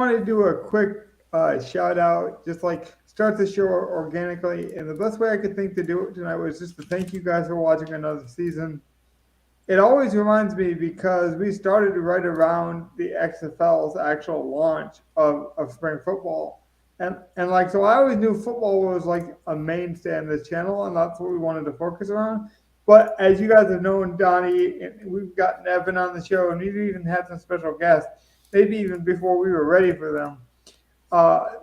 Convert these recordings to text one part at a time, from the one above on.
wanted to do a quick shout out, just like start the show organically. And the best way I could think to do it tonight was just to thank you guys for watching another season. It always reminds me because we started right around the XFL's actual launch of spring football. And like so I always knew football was like a mainstay on this channel and that's what we wanted to focus on. But as you guys have known, Donnie, and we've gotten Evan on the show and we've even had some special guests, maybe even before we were ready for them.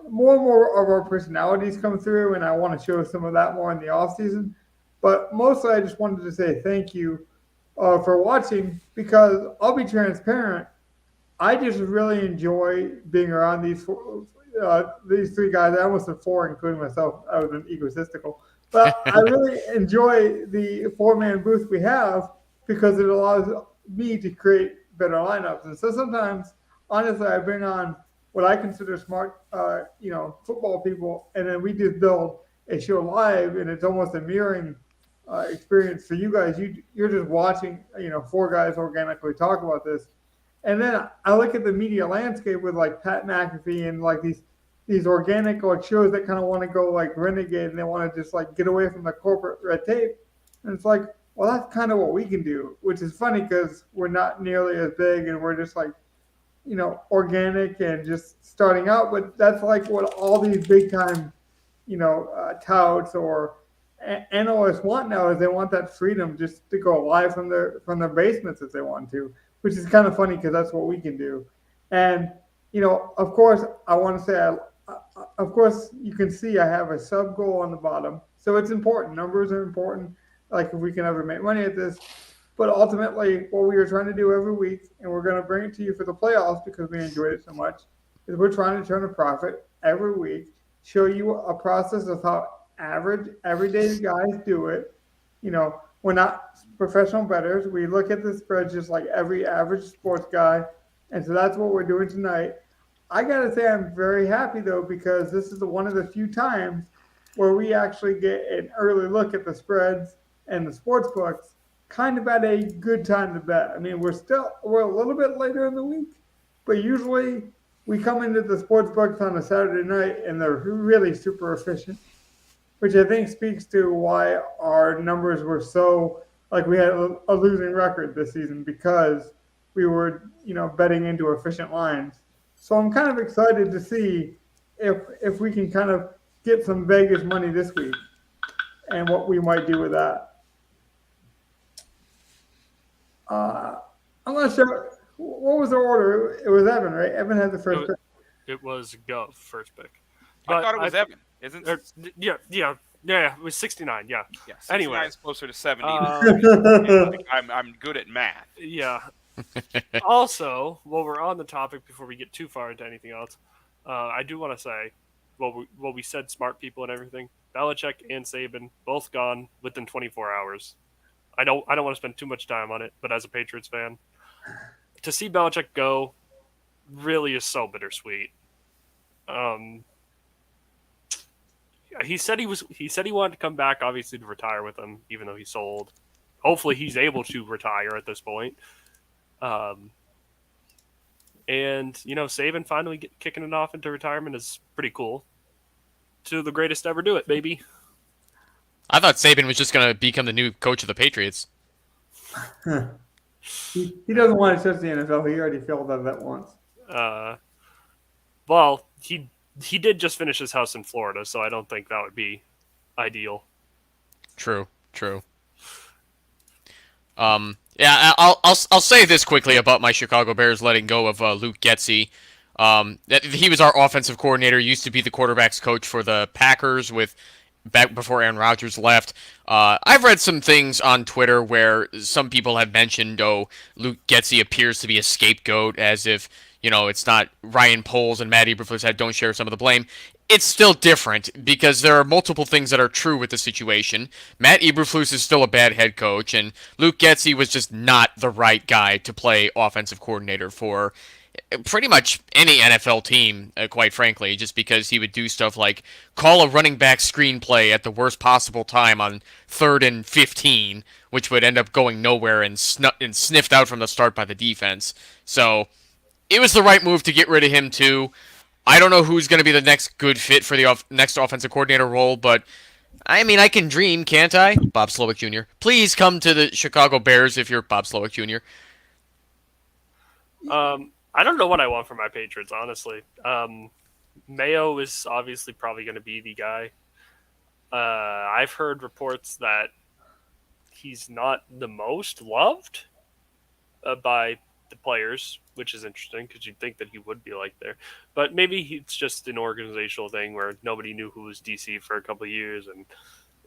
More and more of our personalities come through, and I want to show some of that more in the off season. But mostly, I just wanted to say thank you for watching because I'll be transparent. I just really enjoy being around these three guys. I almost said four, including myself. I was egotistical, but I really enjoy the four-man booth we have because it allows me to create better lineups. And so sometimes, honestly, I bring on what I consider smart, football people, and then we just build a show live, and it's almost a mirroring experience for you guys. You're just watching, four guys organically talk about this, and then I look at the media landscape with like Pat McAfee and like these organic like shows that kind of want to go like renegade and they want to just like get away from the corporate red tape, and it's like, well, that's kind of what we can do, which is funny because we're not nearly as big and we're just like organic and just starting out. But that's like what all these big time, touts or analysts want now is they want that freedom just to go live from their basements if they want to, which is kind of funny because that's what we can do. And of course, I want to say, of course, you can see I have a sub goal on the bottom, so it's important. Numbers are important. Like if we can ever make money at this. But ultimately, what we are trying to do every week, and we're going to bring it to you for the playoffs because we enjoyed it so much, is we're trying to turn a profit every week, show you a process of how average, everyday guys do it. We're not professional bettors. We look at the spreads just like every average sports guy. And so that's what we're doing tonight. I got to say I'm very happy, though, because this is one of the few times where we actually get an early look at the spreads and the sports books kind of at a good time to bet. I mean, we're a little bit later in the week, but usually we come into the sports books on a Saturday night and they're really super efficient, which I think speaks to why our numbers were so like we had a losing record this season because we were, betting into efficient lines. So I'm kind of excited to see if we can kind of get some Vegas money this week and what we might do with that. I'm not sure. What was the order? It was Evan, right? Evan had the first pick. It was Gov first pick. I thought it was Evan. Isn't it? Yeah. It was 69. Yeah. Yeah. 69 anyway, is closer to 70. I'm good at math. Yeah. Also, while we're on the topic, before we get too far into anything else, I do want to say, we said smart people and everything. Belichick and Saban both gone within 24 hours. I don't want to spend too much time on it, but as a Patriots fan, to see Belichick go really is so bittersweet. He said he wanted to come back, obviously, to retire with him, even though he sold. Hopefully, he's able to retire at this point. Saban finally kicking it off into retirement is pretty cool. To the greatest ever do it, baby. I thought Saban was just going to become the new coach of the Patriots. He doesn't want to touch the NFL. He already failed at that once. Well, he did just finish his house in Florida, so I don't think that would be ideal. True. Yeah, I'll say this quickly about my Chicago Bears letting go of Luke Getsy. He was our offensive coordinator, used to be the quarterback's coach for the Packers back before Aaron Rodgers left. I've read some things on Twitter where some people have mentioned, Luke Getsy appears to be a scapegoat, as if, it's not Ryan Poles and Matt Eberflus that don't share some of the blame. It's still different, because there are multiple things that are true with the situation. Matt Eberflus is still a bad head coach, and Luke Getsy was just not the right guy to play offensive coordinator for pretty much any NFL team, quite frankly, just because he would do stuff like call a running back screenplay at the worst possible time on 3rd and 15, which would end up going nowhere and sniffed out from the start by the defense. So it was the right move to get rid of him too. I don't know who's going to be the next good fit for the next offensive coordinator role, but I mean, I can dream, can't I? Bob Slowick Jr. Please come to the Chicago Bears if you're Bob Slowick Jr. I don't know what I want from my Patriots, honestly. Mayo is obviously probably going to be the guy. I've heard reports that he's not the most loved by the players, which is interesting because you'd think that he would be like there. But maybe it's just an organizational thing where nobody knew who was DC for a couple of years, and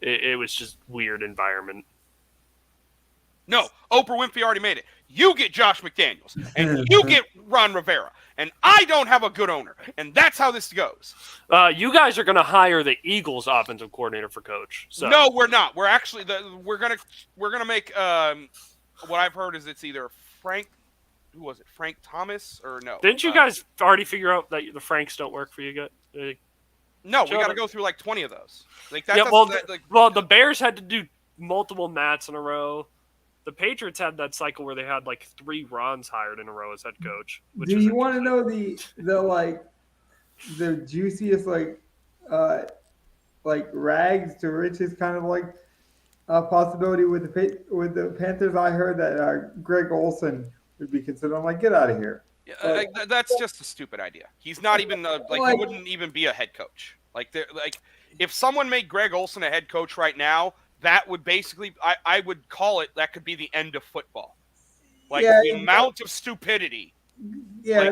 it was just weird environment. No, Oprah Winfrey already made it. You get Josh McDaniels, and you get Ron Rivera, and I don't have a good owner, and that's how this goes. You guys are going to hire the Eagles offensive coordinator for coach. So. No, we're not. We're actually we're gonna make what I've heard is it's either Frank. Who was it? Frank Thomas or no? Didn't you guys already figure out that the Franks don't work for you guys? No, we got to go through like 20 of those. Like that. Yeah, well, the Bears had to do multiple Matts in a row. The Patriots had that cycle where they had like 3 Rons hired in a row as head coach. Do you want to know the juiciest like rags to riches kind of like possibility with the Panthers? I heard that Greg Olson would be considered. I'm like, get out of here. Yeah, that's just a stupid idea. He's not even he wouldn't even be a head coach. Like if someone made Greg Olson a head coach right now, that would basically, I would call it, that could be the end of football. Like the amount of stupidity. Yeah,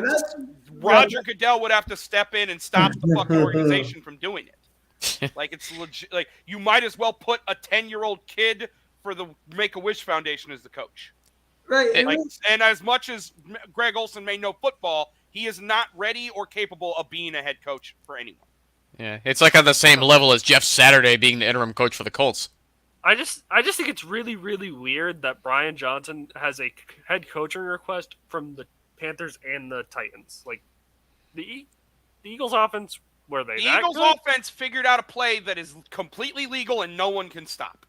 Roger Goodell would have to step in and stop the fucking organization from doing it. Like it's legit. Like you might as well put a 10-year-old kid for the Make-A-Wish Foundation as the coach. Right. And as much as Greg Olson may know football, he is not ready or capable of being a head coach for anyone. Yeah, it's like on the same level as Jeff Saturday being the interim coach for the Colts. I just think it's really, really weird that Brian Johnson has a head coaching request from the Panthers and the Titans. Like the Eagles offense, were they? The Eagles offense figured out a play that is completely legal and no one can stop.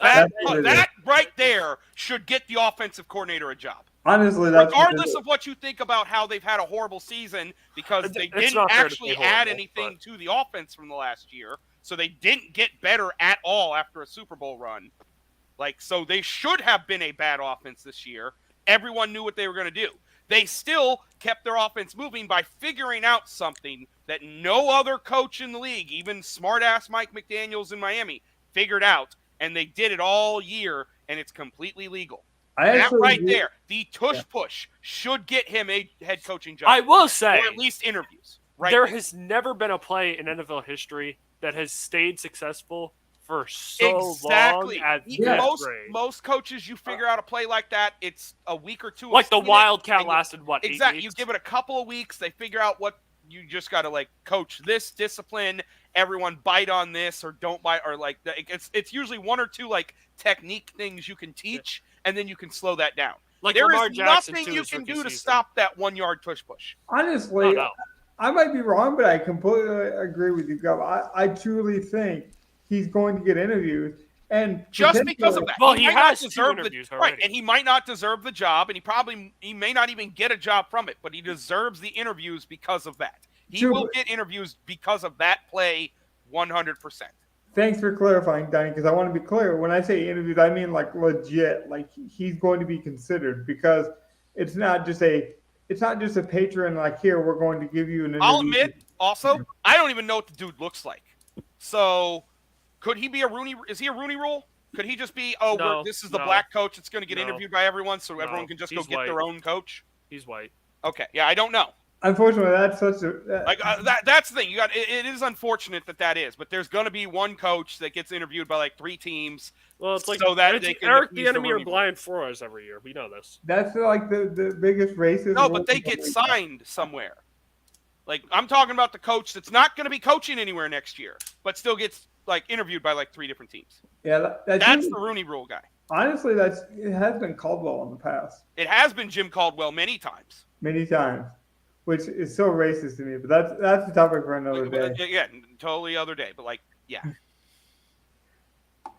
That right there should get the offensive coordinator a job. Honestly, regardless of what you think about how they've had a horrible season because they didn't actually add anything to the offense from the last year. So they didn't get better at all after a Super Bowl run. So they should have been a bad offense this year. Everyone knew what they were going to do. They still kept their offense moving by figuring out something that no other coach in the league, even smart-ass Mike McDaniels in Miami, figured out. And they did it all year, and it's completely legal. There, the tush push should get him a head coaching job. I will say, or at least interviews. There has never been a play in NFL history that has stayed successful for so long. Most coaches, you figure out a play like that, it's a week or two. Like the Wildcat lasted what? Exactly. 8 weeks? You give it a couple of weeks. They figure out what you just got to coach this discipline. Everyone bite on this or don't bite, or it's usually 1 or 2 technique things you can teach, and then you can slow that down. There is nothing you can do to stop that 1-yard tush push. Honestly, I might be wrong, but I completely agree with you, Gov. I truly think he's going to get interviews, and just because of that. Well, he has 2 interviews already. Right, and he might not deserve the job, and he may not even get a job from it, but he deserves the interviews because of that. He will get interviews because of that play 100%. Thanks for clarifying, Donnie, because I want to be clear. When I say interviews, I mean legit. He's going to be considered because it's not just a patron here, we're going to give you an interview. I'll admit, also, I don't even know what the dude looks like. So could he be is he a Rooney Rule? Could he just be, this is the black coach that's going to get interviewed by everyone so everyone can just go get their own coach? He's white. Okay, yeah, I don't know. Unfortunately, that's such a that's the thing. It is unfortunate that is, but there's going to be one coach that gets interviewed by 3 teams. Well, it's so that they can Eric Bieniemy or Brian Flores every year. We know this. That's the biggest racism. No, but they get signed somewhere. I'm talking about the coach that's not going to be coaching anywhere next year, but still gets interviewed by 3 different teams. Yeah, that's the Rooney Rule guy. Honestly, it has been Caldwell in the past. It has been Jim Caldwell many times. Many times. Which is so racist to me, but that's the topic for another day. Yeah, totally other day, but yeah.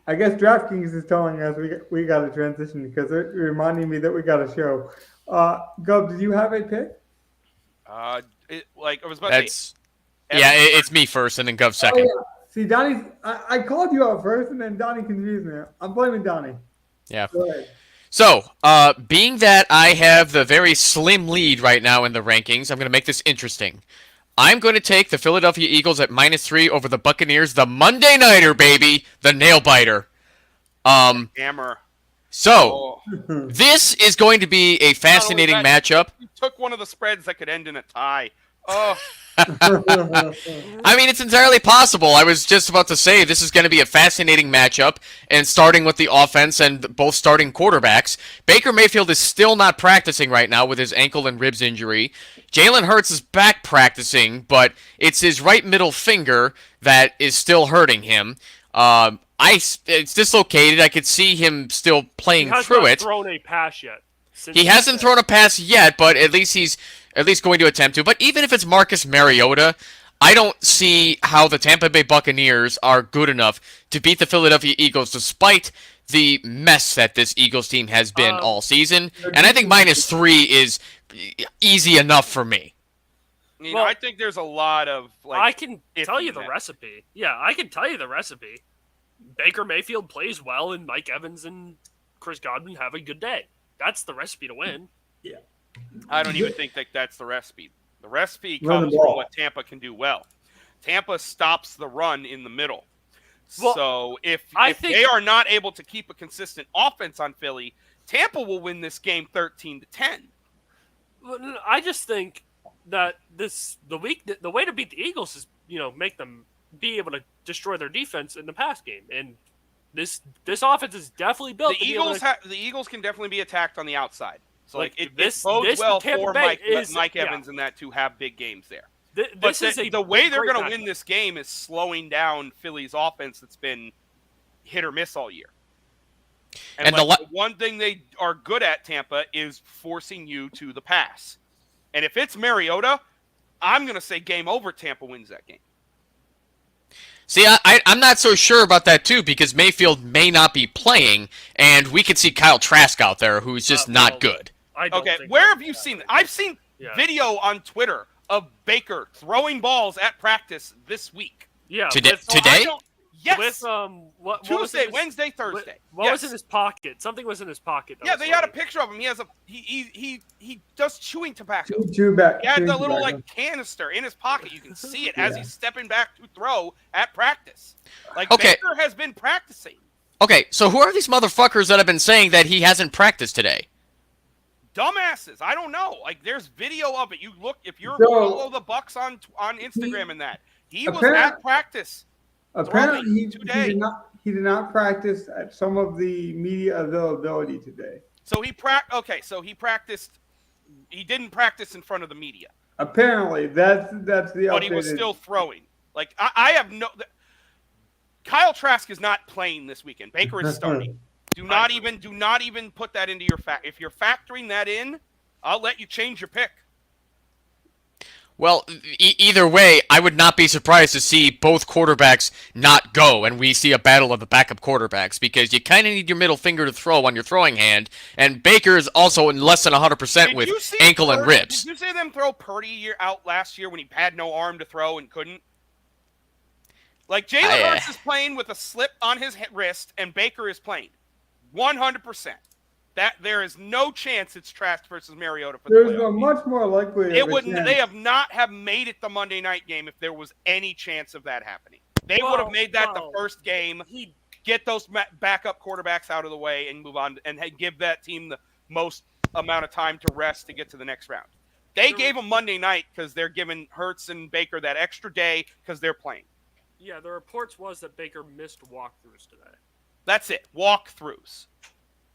I guess DraftKings is telling us we got to transition because they're reminding me that we got a show. Gov, did you have a pick? I was about to say. It's me first and then Gov second. Oh, yeah. See, Donnie, I called you out first, and then Donnie confused me. I'm blaming Donnie. Yeah. Go ahead. So, being that I have the very slim lead right now in the rankings, I'm going to make this interesting. I'm going to take the Philadelphia Eagles at -3 over the Buccaneers, the Monday Nighter, baby, the nail biter. Hammer. So, this is going to be a fascinating matchup. You took one of the spreads that could end in a tie. Oh. I mean, it's entirely possible. I was just about to say this is going to be a fascinating matchup, and starting with the offense and both starting quarterbacks. Baker Mayfield is still not practicing right now with his ankle and ribs injury. Jalen Hurts is back practicing, but it's his right middle finger that is still hurting him. It's dislocated. I could see him still playing through it. He hasn't thrown a pass yet. He hasn't thrown a pass yet, but at least he's going to attempt to. But even if it's Marcus Mariota, I don't see how the Tampa Bay Buccaneers are good enough to beat the Philadelphia Eagles despite the mess that this Eagles team has been all season. And I think -3 is easy enough for me. I think there's a lot of I can tell you the recipe. Yeah, I can tell you the recipe. Baker Mayfield plays well, and Mike Evans and Chris Godwin have a good day. That's the recipe to win. Yeah. I don't even think that's the recipe. The recipe comes from what Tampa can do well. Tampa stops the run in the middle. Well, so if they are not able to keep a consistent offense on Philly, Tampa will win this game 13-10. I just think that the way to beat the Eagles is make them be able to destroy their defense in the pass game, and this offense is definitely built. The Eagles can definitely be attacked on the outside. So it bodes well for Mike Evans and that to have big games there. The way they're going to win this game is slowing down Philly's offense that's been hit or miss all year. And the one thing they are good at, Tampa, is forcing you to the pass. And if it's Mariota, I'm going to say game over. Tampa wins that game. See, I'm not so sure about that, too, because Mayfield may not be playing, and we could see Kyle Trask out there, who's just not good. Where have you seen it? I've seen video on Twitter of Baker throwing balls at practice this week. Yeah. Today? Yes. With Tuesday, Wednesday, Thursday. What was in his pocket? Something was in his pocket. Yeah, they had a picture of him. He has he does chewing tobacco. He had the little canister in his pocket. You can see it as he's stepping back to throw at practice. Baker has been practicing. Okay, so who are these motherfuckers that have been saying that he hasn't practiced today? Dumbasses. I don't know. There's video of it. You look if you follow the Bucks on Instagram and that. He was at practice. Apparently, he did not practice at some of the media availability today. So he practiced. He didn't practice in front of the media. Apparently, that's the update. But he was still throwing. I have no. Kyle Trask is not playing this weekend. Baker is starting. Do not even put that into your fact. If you're factoring that in, I'll let you change your pick. Well, either way, I would not be surprised to see both quarterbacks not go, and we see a battle of the backup quarterbacks, because you kind of need your middle finger to throw on your throwing hand, and Baker is also in less than 100% with ankle and ribs. Did you see them throw Purdy out last year when he had no arm to throw and couldn't? Jalen Hurts is playing with a slip on his wrist, and Baker is playing 100%. That there is no chance it's Trask versus Mariota for the playoff. There's a much more likely. They have not made it the Monday night game if there was any chance of that happening. They would have made that the first game. Get those backup quarterbacks out of the way and move on, and give that team the most amount of time to rest to get to the next round. They gave them Monday night because they're giving Hurts and Baker that extra day because they're playing. Yeah, the reports was that Baker missed walkthroughs today. That's it, walkthroughs.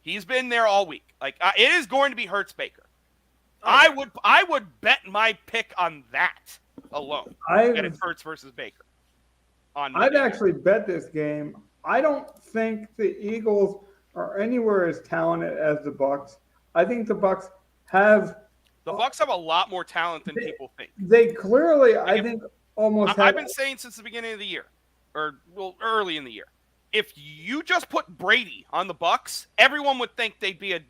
He's been there all week. It is going to be Hurts Baker. I would bet my pick on that alone. That it's Hurts versus Baker. I'd actually bet this game. I don't think the Eagles are anywhere as talented as the Bucks. I think the Bucks have. The Bucks have a lot more talent than people think. They clearly, I think, almost. I've been saying since the beginning of the year, early in the year. If you just put Brady on the Bucks, everyone would think they'd be a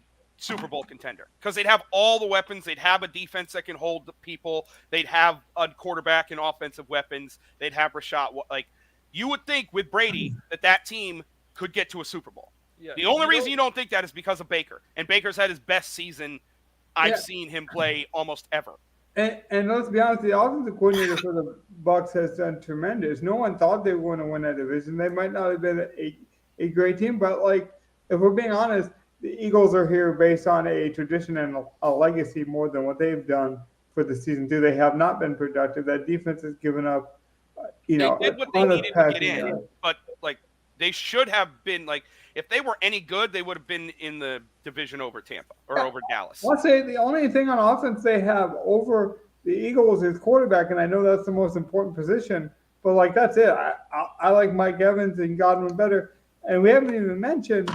Super Bowl contender because they'd have all the weapons. They'd have a defense that can hold the people. They'd have a quarterback and offensive weapons. They'd have Rashad. Like, you would think with Brady that team could get to a Super Bowl. Yeah. The only reason you don't think that is because of Baker. And Baker's had his best season I've seen him play almost ever. And let's be honest, the offensive coordinator for the Bucs has done tremendous. No one thought they were going to win that division. They might not have been a great team, but like, if we're being honest, the Eagles are here based on a tradition and a legacy more than what they've done for the season. They have not been productive. That defense has given up, they did what they needed to get in, but like they should have been like if they were any good, they would have been in the division over Tampa or over Dallas. I'll say the only thing on offense they have over the Eagles is quarterback, and I know that's the most important position, but like that's it. I like Mike Evans and Godwin better, and we haven't even mentioned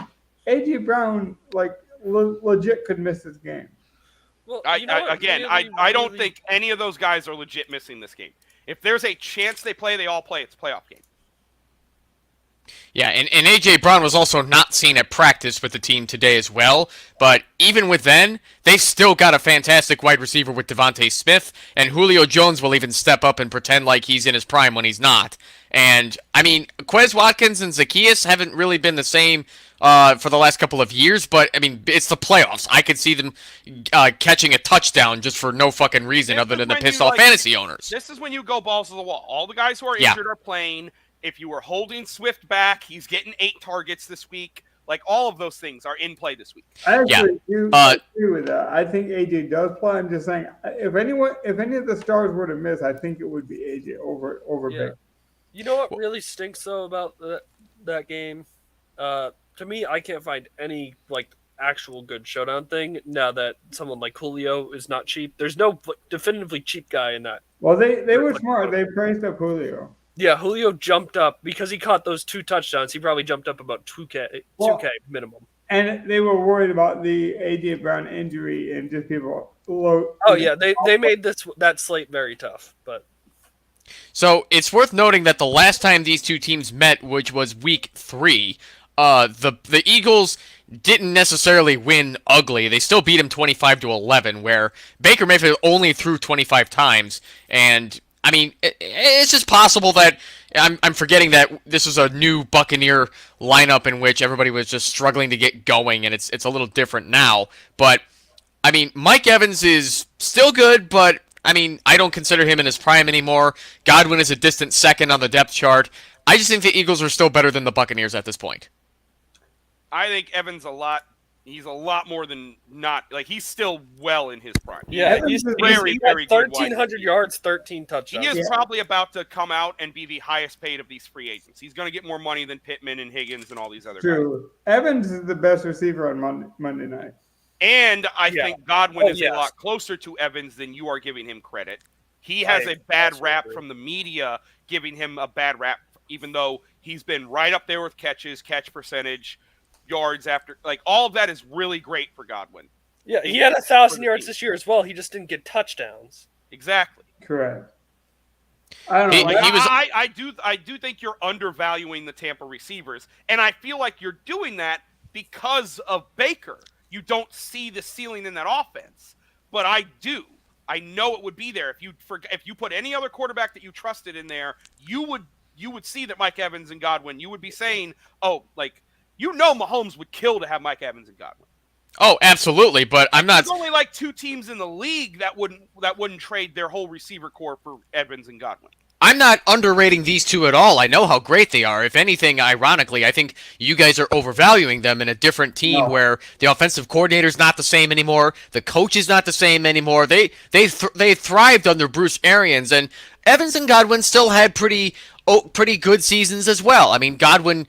A.J. Brown. Like legit could miss this game. Well, I don't think any of those guys are legit missing this game. If there's a chance they play, they all play. It's a playoff game. Yeah, and A.J. Brown was also not seen at practice with the team today as well, but even with then, they've still got a fantastic wide receiver with Devontae Smith, and Julio Jones will even step up and pretend like he's in his prime when he's not. And, I mean, Quez Watkins and Zacchaeus haven't really been the same for the last couple of years, but, I mean, it's the playoffs. I could see them catching a touchdown just for no fucking reason other than to piss off fantasy owners. This is when you go balls to the wall. All the guys who are injured are playing. If you were holding Swift back, he's getting 8 targets this week. Like, all of those things are in play this week. I actually do agree with that. I think AJ does play. I'm just saying, if any of the stars were to miss, I think it would be AJ over Baker. You know what really stinks though about that game? To me, I can't find any like actual good showdown thing now that someone like Julio is not cheap. There's no definitively cheap guy in that. Well, they were smart. They praised up Julio. Yeah, Julio jumped up because he caught those 2 touchdowns. He probably jumped up about 2K minimum. And they were worried about the A.J. Brown injury and just people. They made that slate very tough. But so it's worth noting that the last time these two teams met, which was week 3, the Eagles didn't necessarily win ugly. They still beat him 25-11, where Baker Mayfield only threw 25 times, and I mean, it's just possible that I'm forgetting that this was a new Buccaneer lineup in which everybody was just struggling to get going, and it's a little different now. But, I mean, Mike Evans is still good, but, I mean, I don't consider him in his prime anymore. Godwin is a distant second on the depth chart. I just think the Eagles are still better than the Buccaneers at this point. I think Evans he's a lot more than not. Like, he's still well in his prime. Yeah, he's very, very good. 1,300 yards, 13 touchdowns. He is probably about to come out and be the highest paid of these free agents. He's going to get more money than Pittman and Higgins and all these other guys. Evans is the best receiver on Monday night. And I think Godwin is a lot closer to Evans than you are giving him credit. He has a bad rap from the media, giving him a bad rap, even though he's been right up there with catches, catch percentage, yards after, like, all of that is really great for Godwin. Yeah, he had 1,000 yards this year as well. He just didn't get touchdowns. Exactly. Correct. I don't know. I do think you're undervaluing the Tampa receivers, and I feel like you're doing that because of Baker. You don't see the ceiling in that offense, but I do. I know it would be there if you put any other quarterback that you trusted in there. You would see that Mike Evans and Godwin. You would be saying, oh, like. Mahomes would kill to have Mike Evans and Godwin. Oh, absolutely, but I'm not. There's only like 2 teams in the league that wouldn't trade their whole receiver core for Evans and Godwin. I'm not underrating these two at all. I know how great they are. If anything, ironically, I think you guys are overvaluing them in a different team where the offensive coordinator's not the same anymore, the coach is not the same anymore. They thrived under Bruce Arians, and Evans and Godwin still had pretty good seasons as well. I mean, Godwin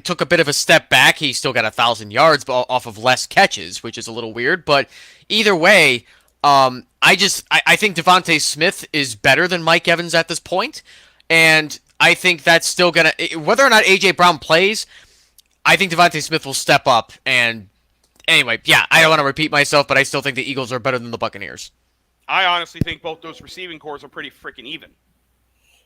took a bit of a step back. He still got 1,000 yards off of less catches, which is a little weird. But either way, I think Devontae Smith is better than Mike Evans at this point, and I think that's still gonna. Whether or not A.J. Brown plays, I think Devontae Smith will step up. And anyway, yeah, I don't want to repeat myself, but I still think the Eagles are better than the Buccaneers. I honestly think both those receiving cores are pretty freaking even.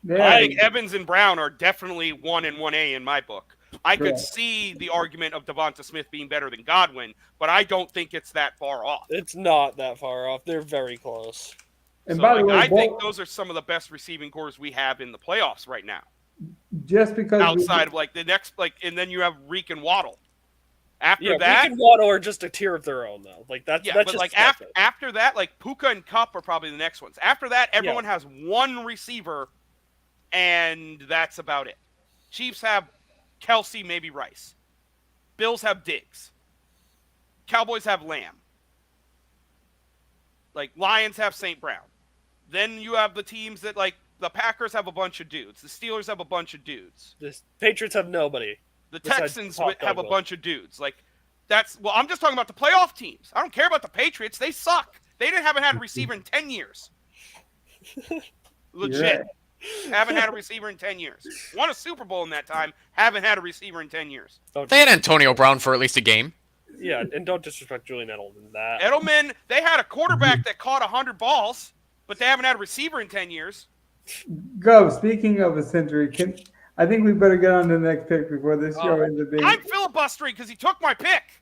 Yeah. I think Evans and Brown are definitely 1 and 1A in my book. I could see the argument of Devonta Smith being better than Godwin, but I don't think it's that far off. It's not that far off. They're very close. And So, by the way, I think those are some of the best receiving cores we have in the playoffs right now. Just because Outside of the next, and then you have Reek and Waddle. After that, Reek and Waddle are just a tier of their own, though. That's but just after that, Puka and Kupp are probably the next ones. After that, everyone has one receiver, and that's about it. Chiefs have Kelsey, maybe Rice. Bills have Diggs. Cowboys have Lamb. Lions have St. Brown. Then you have the teams that, the Packers have a bunch of dudes. The Steelers have a bunch of dudes. The Patriots have nobody. The Texans have a bunch of dudes. I'm just talking about the playoff teams. I don't care about the Patriots. They suck. They haven't had a receiver in 10 years. Legit. Haven't had a receiver in 10 years. Won a Super Bowl in that time. Haven't had a receiver in 10 years. They had Antonio Brown for at least a game. Yeah, and don't disrespect Julian Edelman. Edelman, they had a quarterback that caught 100 balls, but they haven't had a receiver in 10 years. Go. Speaking of a century, I think we better get on to the next pick before this show ends up being. I'm filibustering because he took my pick.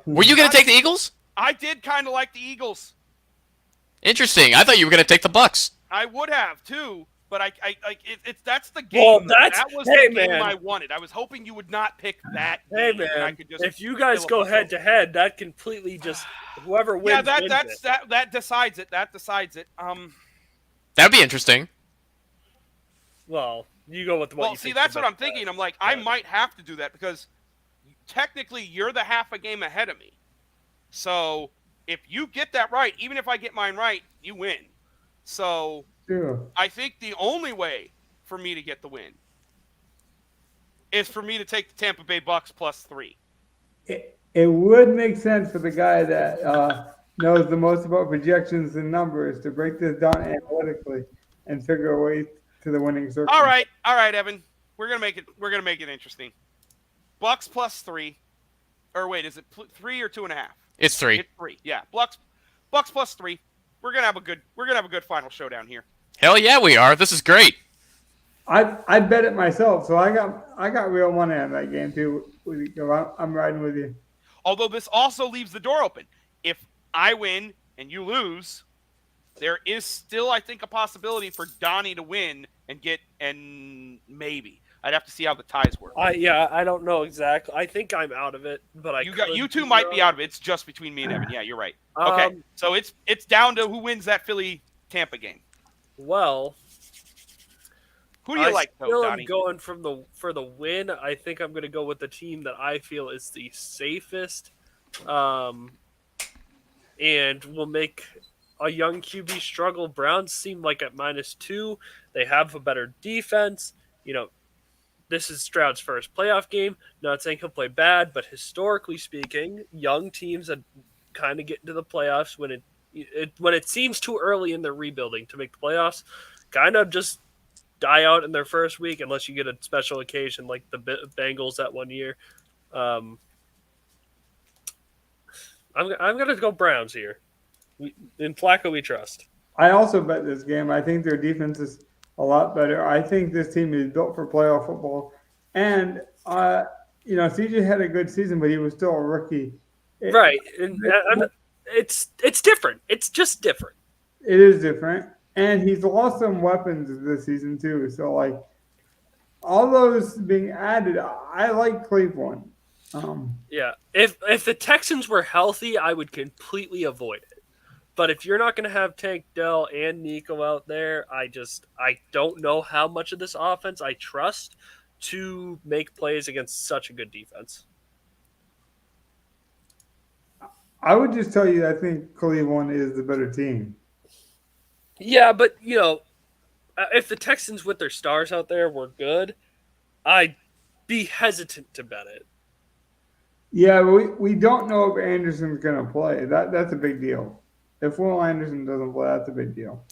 Were you going to take the Eagles? I did kind of like the Eagles. Interesting. I thought you were going to take the Bucks. I would have too, but that's the game. Well, that was the game I wanted. I was hoping you would not pick that. Hey game, man, I could just if you guys go head to head, that completely just whoever wins. Yeah, that decides it. That decides it. That'd be interesting. Well, you go with what you see, that's what I'm thinking. I'm like, I might have to do that because technically you're the half a game ahead of me. So if you get that right, even if I get mine right, you win. So I think the only way for me to get the win is for me to take the Tampa Bay Bucks +3. It would make sense for the guy that knows the most about projections and numbers to break this down analytically and figure a way to the winning circle. All right, Evan. We're gonna make it interesting. Bucks +3, or wait, is it 3 or 2.5? It's 3. It's 3. Yeah, Bucks +3. We're gonna have a good final showdown here. Hell yeah, we are. This is great. I bet it myself, so I got real money on that game too. I'm riding with you. Although this also leaves the door open. If I win and you lose, there is still, I think, a possibility for Donnie to win and maybe. I'd have to see how the ties work. I don't know exactly. I think I'm out of it, but you two might be out of it. It's just between me and Evan. Yeah, you're right. Okay, so it's down to who wins that Philly-Tampa game. Well, who do you like, though, Donnie? I'm going for the win. I think I'm going to go with the team that I feel is the safest, and will make a young QB struggle. Browns seem like at -2. They have a better defense. This is Stroud's first playoff game. Not saying he'll play bad, but historically speaking, young teams that kind of get into the playoffs when it seems too early in their rebuilding to make the playoffs, kind of just die out in their first week unless you get a special occasion like the Bengals that one year. I'm gonna go Browns here. In Flacco, we trust. I also bet this game. I think their defense is a lot better. I think this team is built for playoff football. And, CJ had a good season, but he was still a rookie. Right. It's different. It's just different. It is different. And he's lost some weapons this season, too. So, all those being added, I like Cleveland. Yeah. If the Texans were healthy, I would completely avoid it. But if you're not going to have Tank Dell and Nico out there, I don't know how much of this offense I trust to make plays against such a good defense. I would just tell you I think Cleveland is the better team. Yeah, but, if the Texans with their stars out there were good, I'd be hesitant to bet it. Yeah, but we don't know if Anderson's going to play. That's a big deal. If Will Anderson doesn't play, that's a big deal.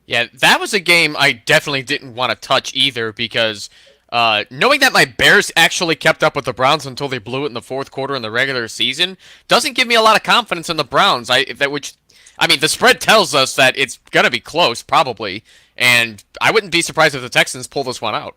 Yeah, that was a game I definitely didn't want to touch either because knowing that my Bears actually kept up with the Browns until they blew it in the fourth quarter in the regular season doesn't give me a lot of confidence in the Browns. The spread tells us that it's going to be close, probably. And I wouldn't be surprised if the Texans pull this one out.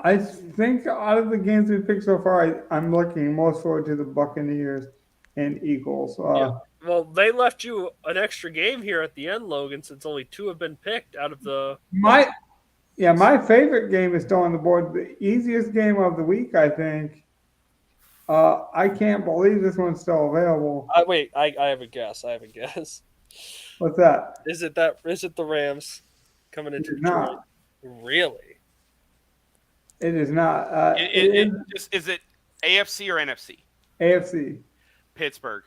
I think out of the games we picked so far, I'm looking most forward to the Buccaneers and Eagles. Yeah. Well, they left you an extra game here at the end, Logan, since only 2 have been picked out of the. My favorite game is still on the board. The easiest game of the week, I think. I can't believe this one's still available. Wait, I have a guess. What's that? Is it the Rams coming into Detroit? Not. Really? It is not. Is it AFC or NFC? AFC. Pittsburgh.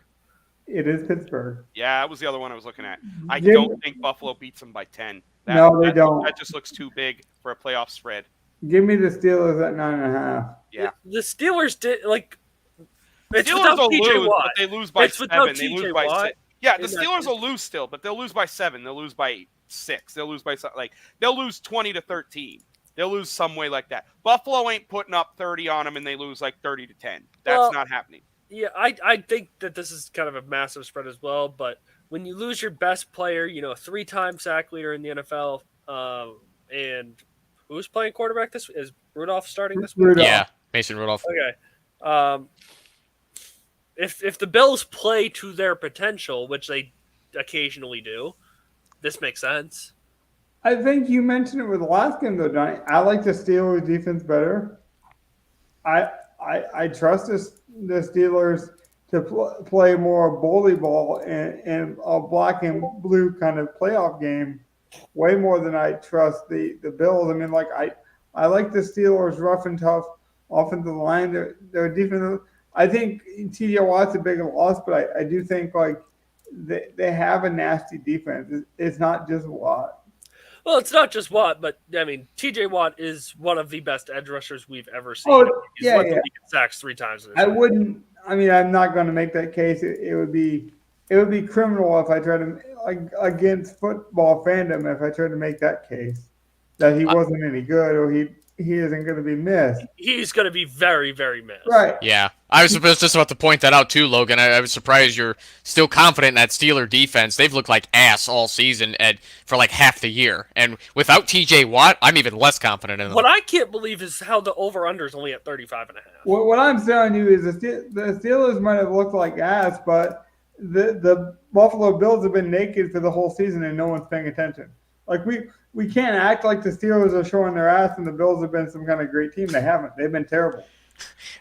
It is Pittsburgh. Yeah, that was the other one I was looking at. I don't think Buffalo beats them by 10. They don't. That just looks too big for a playoff spread. Give me the Steelers at 9.5. Yeah. The Steelers did The Steelers will lose, but they lose by 7. They lose by 6. Yeah, the Steelers will lose still, but they'll lose by 7. They'll lose by 6. They'll lose by they'll lose 20-13. They'll lose some way like that. Buffalo ain't putting up 30 on them, and they lose 30-10. That's not happening. Yeah, I think that this is kind of a massive spread as well. But when you lose your best player, 3-time sack leader in the NFL, and who's playing quarterback this? Is Rudolph starting this week? Yeah, Mason Rudolph. Okay. If the Bills play to their potential, which they occasionally do, this makes sense. I think you mentioned it with the last game, though, Johnny. I like the Steelers' defense better. I trust the Steelers to play more bully ball and a black and blue kind of playoff game way more than I trust the Bills. I mean, I like the Steelers' rough and tough offensive line. Their defense. I think T.J. Watt's a big loss, but I do think they have a nasty defense. It's not just Watt. Well, it's not just Watt, but I mean, T.J. Watt is one of the best edge rushers we've ever seen. He's led the league in sacks 3 times. I'm not going to make that case. It would be criminal if I tried to against football fandom if I tried to make that case that he wasn't any good or he isn't going to be missed. He's going to be very, very missed. Right. Yeah. I was just about to point that out too, Logan. I was surprised you're still confident in that Steeler defense. They've looked like ass all season for half the year. And without TJ Watt, I'm even less confident in them. What I can't believe is how the over-under is only at 35.5. What I'm telling you is the Steelers might have looked like ass, but the Buffalo Bills have been naked for the whole season and no one's paying attention. We can't act like the Steelers are showing their ass and the Bills have been some kind of great team. They haven't. They've been terrible.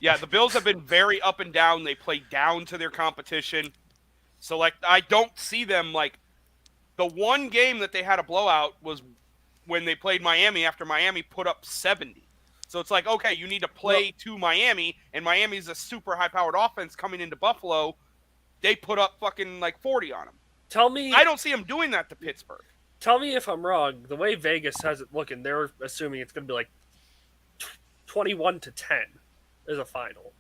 Yeah, the Bills have been very up and down. They play down to their competition. So, I don't see them, the one game that they had a blowout was when they played Miami after Miami put up 70. So it's okay, you need to play to Miami, and Miami's a super high-powered offense coming into Buffalo. They put up fucking 40 on them. I don't see them doing that to Pittsburgh. Tell me if I'm wrong. The way Vegas has it looking, they're assuming it's going to be 21-10 as a final.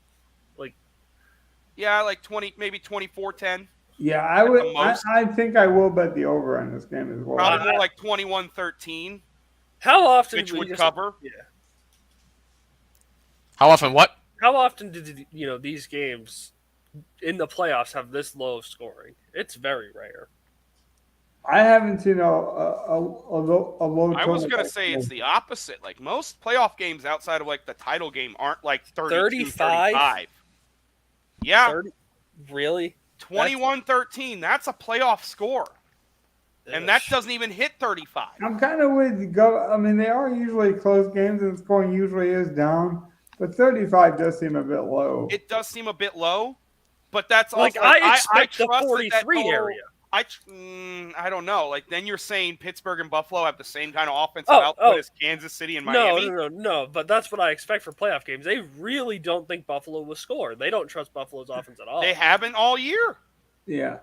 Yeah, 20, maybe 24-10. Yeah, I would. I think I will bet the over on this game as well. Probably more 21-13. How often? Which would cover? Yeah. How often? What? How often did these games in the playoffs have this low of scoring? It's very rare. I haven't seen a low. I was going to say it's the opposite. Most playoff games outside of the title game aren't 35. Yeah. 30? Really? 21-13. That's a playoff score. And that doesn't even hit 35. I'm kind of with Go. I mean, they are usually close games and scoring usually is down. But 35 does seem a bit low. It does seem a bit low. But that's also... I expect the 43 area. I don't know. Then you're saying Pittsburgh and Buffalo have the same kind of offensive output as Kansas City and Miami? No. But that's what I expect for playoff games. They really don't think Buffalo will score. They don't trust Buffalo's offense at all. They haven't all year. Yeah.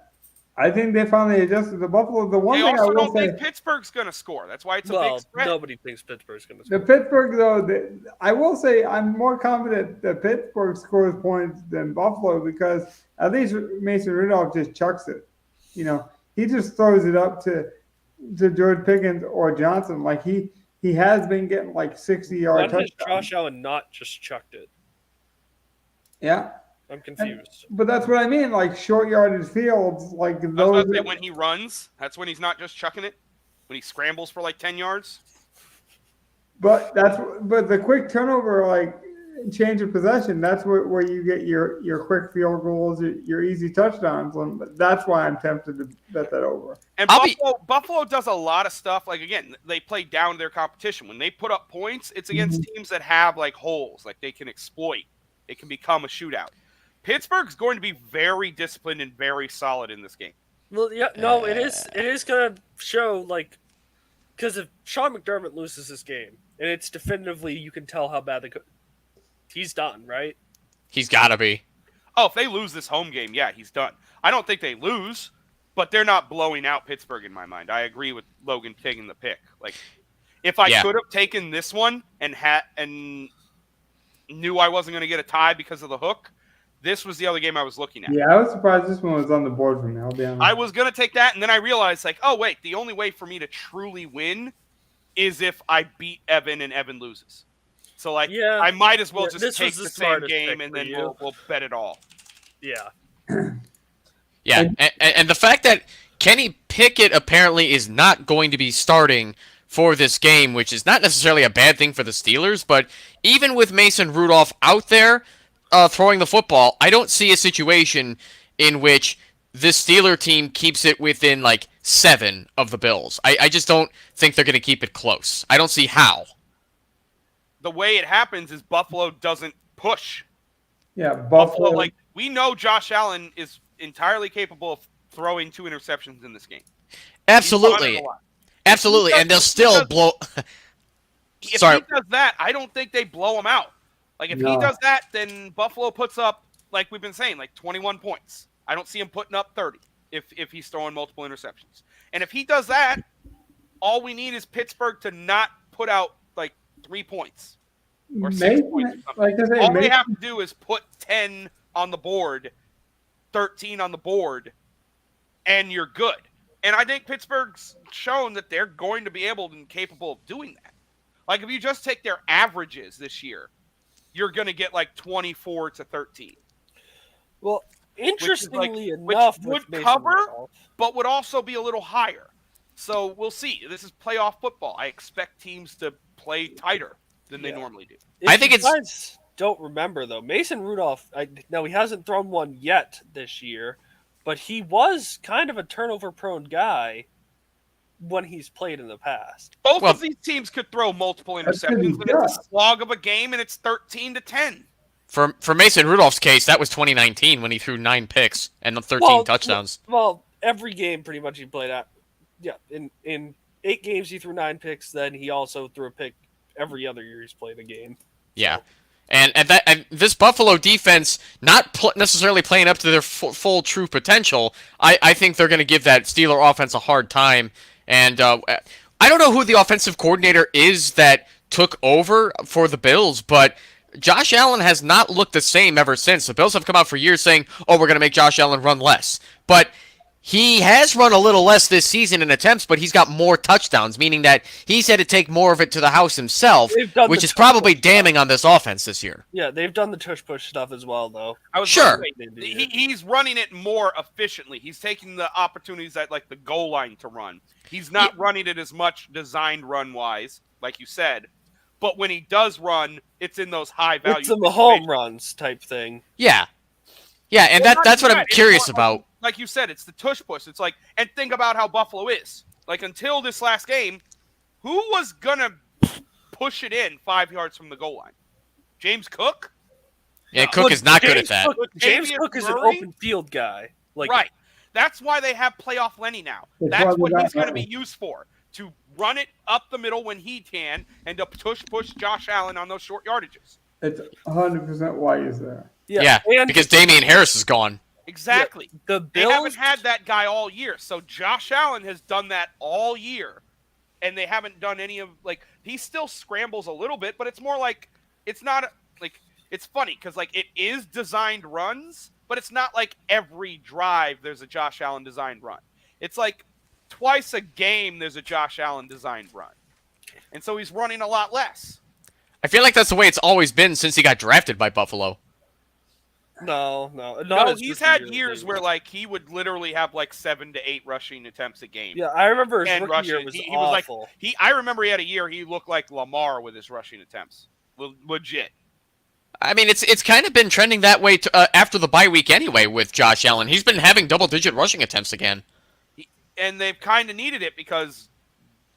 I think they finally adjusted the Buffalo. The one thing I will don't think Pittsburgh's going to score. That's why it's a big spread. Nobody thinks Pittsburgh's going to score. The Pittsburgh, though, I will say I'm more confident that Pittsburgh scores points than Buffalo because at least Mason Rudolph just chucks it. He just throws it up to George Pickens or Johnson. He has been getting 60-yard touchdowns. Josh Allen not just chucked it? Yeah. I'm confused. But that's what I mean. Like short yardage fields, like I was those. about to say, when he runs, that's when he's not just chucking it. When he scrambles for like 10 yards. But the quick turnover, like change of possession, that's where you get your quick field goals, your easy touchdowns. And that's why I'm tempted to bet that over. And Buffalo does a lot of stuff. Like, again, they play down to their competition. When they put up points, it's against teams that have like holes, like they can exploit. It can become a shootout. Pittsburgh's going to be very disciplined and very solid in this game. Well, yeah, no, it is going to show, like, because if Sean McDermott loses this game, and it's definitively, you can tell how bad he's done, right? He's got to be. Oh, if they lose this home game, yeah, he's done. I don't think they lose, but they're not blowing out Pittsburgh in my mind. I agree with Logan taking the pick. Like, if I could have taken this one and knew I wasn't going to get a tie because of the hook, this was the other game I was looking at. Yeah, I was surprised this one was on the board for me. I'll be honest. I was going to take that, and then I realized, like, oh, wait, the only way for me to truly win is if I beat Evan and Evan loses. So, like, I might as well just take the same game, and then we'll bet it all. Yeah. Yeah, and the fact that Kenny Pickett apparently is not going to be starting for this game, which is not necessarily a bad thing for the Steelers, but even with Mason Rudolph out there throwing the football, I don't see a situation in which this Steeler team keeps it within, like, 7 of the Bills. I just don't think they're going to keep it close. I don't see how. The way it happens is Buffalo doesn't push. Yeah, Buffalo. Like, we know Josh Allen is entirely capable of throwing 2 interceptions in this game. Absolutely. Absolutely, and they'll still blow... If he does that, I don't think they blow him out. Like, if he does that, then Buffalo puts up, like we've been saying, like 21 points. I don't see him putting up 30 if he's throwing multiple interceptions. And if he does that, all we need is Pittsburgh to not put out, like, 3 points. Or 6 points or something. Like I say, all they have to do is put 10 on the board, 13 on the board, and you're good. And I think Pittsburgh's shown that they're going to be able and capable of doing that. Like, if you just take their averages this year, you're going to get like 24 to 13. Well, interestingly enough, which would cover, but would also be a little higher. So we'll see. This is playoff football. I expect teams to play tighter than they normally do. I think it's... guys don't remember, though, Mason Rudolph, now he hasn't thrown one yet this year, but he was kind of a turnover-prone guy when he's played in the past. Both of these teams could throw multiple interceptions, and it's a slog of a game, and it's 13-10. For Mason Rudolph's case, that was 2019 when he threw 9 picks and 13 touchdowns. Well, every game pretty much he played at. Yeah, in 8 games he threw 9 picks. Then he also threw a pick every other year he's played a game. Yeah, and this Buffalo defense not necessarily playing up to their full true potential. I think they're going to give that Steeler offense a hard time. And I don't know who the offensive coordinator is that took over for the Bills, but Josh Allen has not looked the same ever since. The Bills have come out for years saying, oh, we're going to make Josh Allen run less. But he has run a little less this season in attempts, but he's got more touchdowns, meaning that he's had to take more of it to the house himself, which is probably damning on this offense this year. Yeah, they've done the tush-push stuff as well, though. Sure. He's running it more efficiently. He's taking the opportunities at, like, the goal line to run. He's not running it as much designed run-wise, like you said. But when he does run, it's in those high-value It's in the home runs type thing. Yeah. Yeah, and that's what I'm curious about. Like you said, it's the tush-push. It's like, and think about how Buffalo is. Like, until this last game, who was going to push it in 5 yards from the goal line? James Cook? Yeah, Cook is not good at that. James Cook is an open field guy. Right. That's why they have playoff Lenny now. That's what he's going to be used for. To run it up the middle when he can, and to push Josh Allen on those short yardages. It's 100% why he's there. Yeah, because Damian Harris is gone. Exactly. Yeah, they haven't had that guy all year. So Josh Allen has done that all year. And they haven't done any of, like, he still scrambles a little bit, but it's more like, it's not, like, it's funny because, like, it is designed runs, but it's not like every drive there's a Josh Allen designed run. It's like twice a game there's a Josh Allen designed run. And so he's running a lot less. I feel like that's the way it's always been since he got drafted by Buffalo. No, he's had years where like he would literally have like 7 to 8 rushing attempts a game. Yeah, I remember his and rookie year was he awful. was like I remember he had a year he looked like Lamar with his rushing attempts. Legit. I mean, it's kind of been trending that way after the bye week anyway with Josh Allen. He's been having double-digit rushing attempts again. And they've kind of needed it because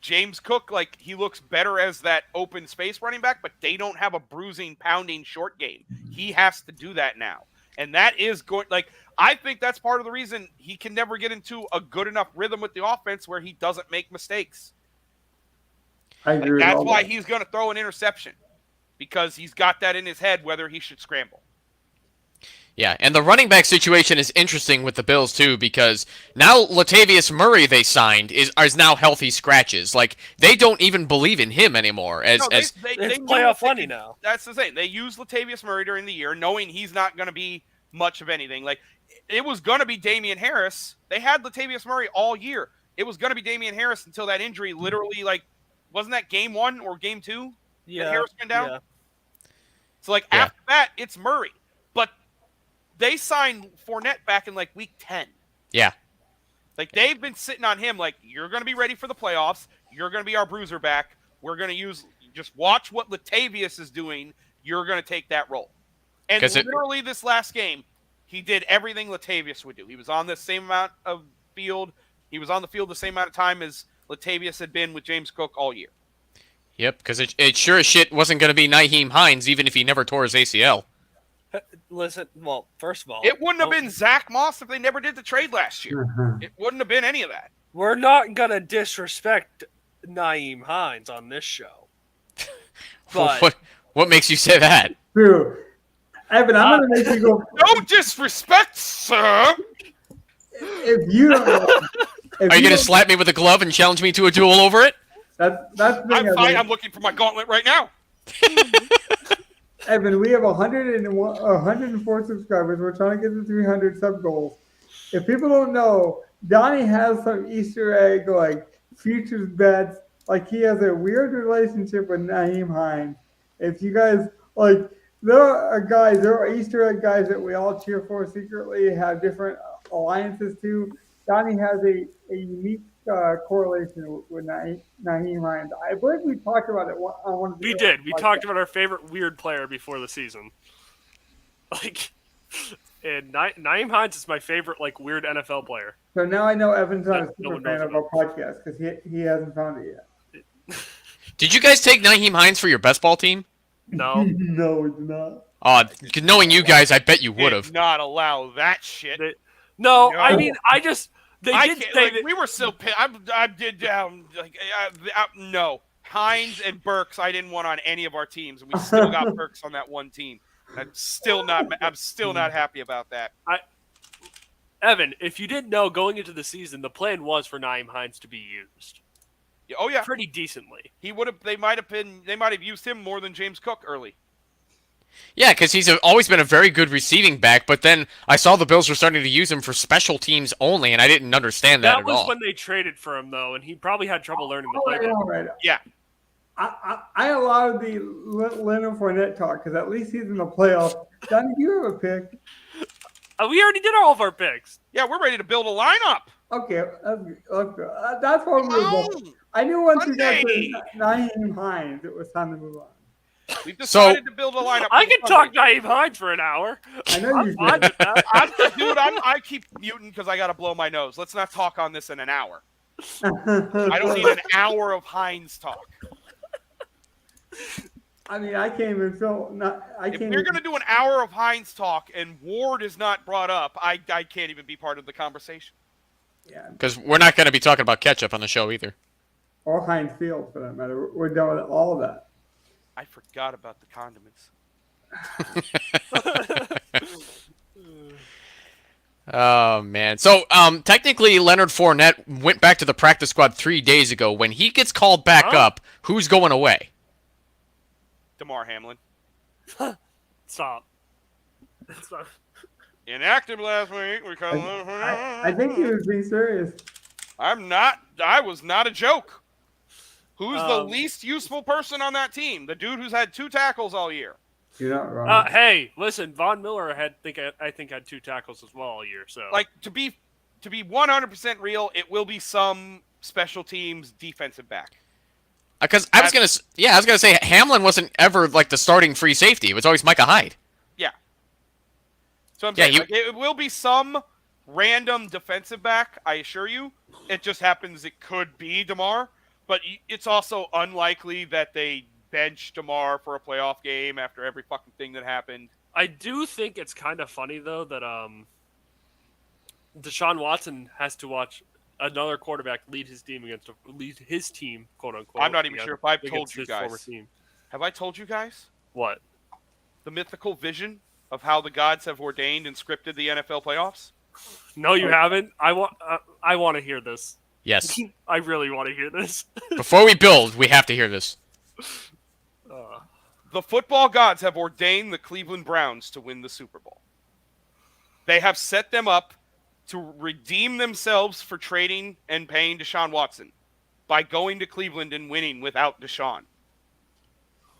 James Cook, like, he looks better as that open space running back, but they don't have a bruising, pounding short game. He has to do that now. And that is going, like, I think that's part of the reason he can never get into a good enough rhythm with the offense where he doesn't make mistakes. I agree. That's why he's going to throw an interception, because he's got that in his head whether he should scramble. Yeah, and the running back situation is interesting with the Bills too, because now Latavius Murray they signed is now healthy scratches. Like, they don't even believe in him anymore. They playoff funny now. That's the thing. They used Latavius Murray during the year, knowing he's not going to be much of anything. Like, it was going to be Damian Harris. They had Latavius Murray all year. It was going to be Damian Harris until that injury. Literally, like, wasn't that game 1 or game 2? Yeah, that Harris went down. Yeah. So like after that, it's Murray. But they signed Fournette back in like week 10. Yeah. Like, they've been sitting on him like, you're going to be ready for the playoffs. You're going to be our bruiser back. We're going to just watch what Latavius is doing. You're going to take that role. And literally this last game, he did everything Latavius would do. He was on the same amount of field. He was on the field the same amount of time as Latavius had been with James Cook all year. Yep, because it sure as shit wasn't going to be Nyheim Hines, even if he never tore his ACL. Listen, well, first of all, it wouldn't have been Zach Moss if they never did the trade last year. It wouldn't have been any of that. We're not going to disrespect Nyheim Hines on this show. But what makes you say that? True. Evan, I'm going to make you go. No disrespect, sir! If you don't know. Are you going to slap me with a glove and challenge me to a duel over it? That's the thing. I'm fine. I'm looking for my gauntlet right now. Evan, we have 104 subscribers. We're trying to get to 300 sub goals. If people don't know, Donnie has some Easter egg, like, futures bets. Like, he has a weird relationship with Nyheim Hines. If you guys, like, there are Easter egg guys that we all cheer for secretly, have different alliances to. Donnie has a unique correlation with Nyheim Hines. I believe we talked about it on one of the. We did. We talked about our favorite weird player before the season. Like, and Nyheim Hines is my favorite, like, weird NFL player. So now I know Evan's not a super fan of our podcast because he hasn't found it yet. Did you guys take Nyheim Hines for your best ball team? No. No, we did not. Knowing you guys, I bet you would have. Not allow that shit. No, I mean, I just. We were so pissed. No. Hines and Burks, I didn't want on any of our teams, and we still got Burks on that one team. I'm still not happy about that. Evan, if you didn't know, going into the season, the plan was for Nyheim Hines to be used. Oh yeah, pretty decently. He would have. They might have used him more than James Cook early. Yeah, because he's always been a very good receiving back, but then I saw the Bills were starting to use him for special teams only, and I didn't understand that at all. That was when they traded for him, though, and he probably had trouble learning the playbook. Right. Yeah. I allowed the Leonard Fournette talk because at least he's in the playoffs. Donnie, do you have a pick? We already did all of our picks. Yeah, we're ready to build a lineup. Okay, that's what we were doing. I knew once we got to Nyheim Hines, it was time to move on. We've decided to build a lineup. I can talk Nyheim Hines for an hour. I know you can. I keep muting because I got to blow my nose. Let's not talk on this in an hour. I don't need an hour of Hines talk. I mean, I can't even feel. If you're going to do an hour of Hines talk and Ward is not brought up, I can't even be part of the conversation. Yeah. Because we're not going to be talking about ketchup on the show either. Or Heinz Field, for that matter. We're done with all of that. I forgot about the condiments. Oh, man. So, technically, Leonard Fournette went back to the practice squad 3 days ago. When he gets called back up, who's going away? DeMar Hamlin. Stop. Inactive last week because I think he was being serious. I'm not. I was not a joke. Who's the least useful person on that team? The dude who's had 2 tackles all year. You're not wrong. Hey, listen, Von Miller I think had 2 tackles as well all year. So Like to be 100% real, it will be some special teams defensive back. Because I was gonna say Hamlin wasn't ever like the starting free safety. It was always Micah Hyde. Yeah. So I'm saying like, it will be some random defensive back. I assure you. It just happens it could be DeMar, but it's also unlikely that they bench DeMar for a playoff game after every fucking thing that happened. I do think it's kind of funny though that Deshaun Watson has to watch another quarterback lead his team, quote unquote. I'm not even sure if I've told you guys. Team. Have I told you guys what? The mythical vision of how the gods have ordained and scripted the NFL playoffs? No, you haven't. I want to hear this. Yes. I really want to hear this. Before we build, we have to hear this. The football gods have ordained the Cleveland Browns to win the Super Bowl. They have set them up to redeem themselves for trading and paying Deshaun Watson by going to Cleveland and winning without Deshaun.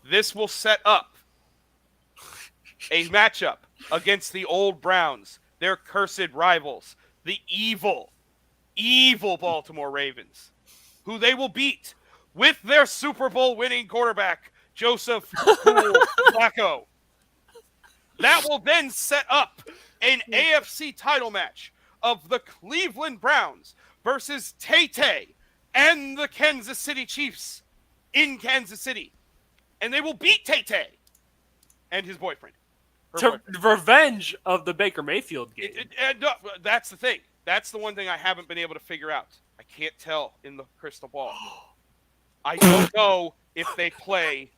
This will set up a matchup against the old Browns, their cursed rivals, the evil Baltimore Ravens, who they will beat with their Super Bowl winning quarterback, Joseph Flacco. That will then set up an AFC title match of the Cleveland Browns versus Tay-Tay and the Kansas City Chiefs in Kansas City. And they will beat Tay-Tay and his boyfriend. Revenge of the Baker Mayfield game. That's the thing. That's the one thing I haven't been able to figure out. I can't tell in the crystal ball. I don't know if they play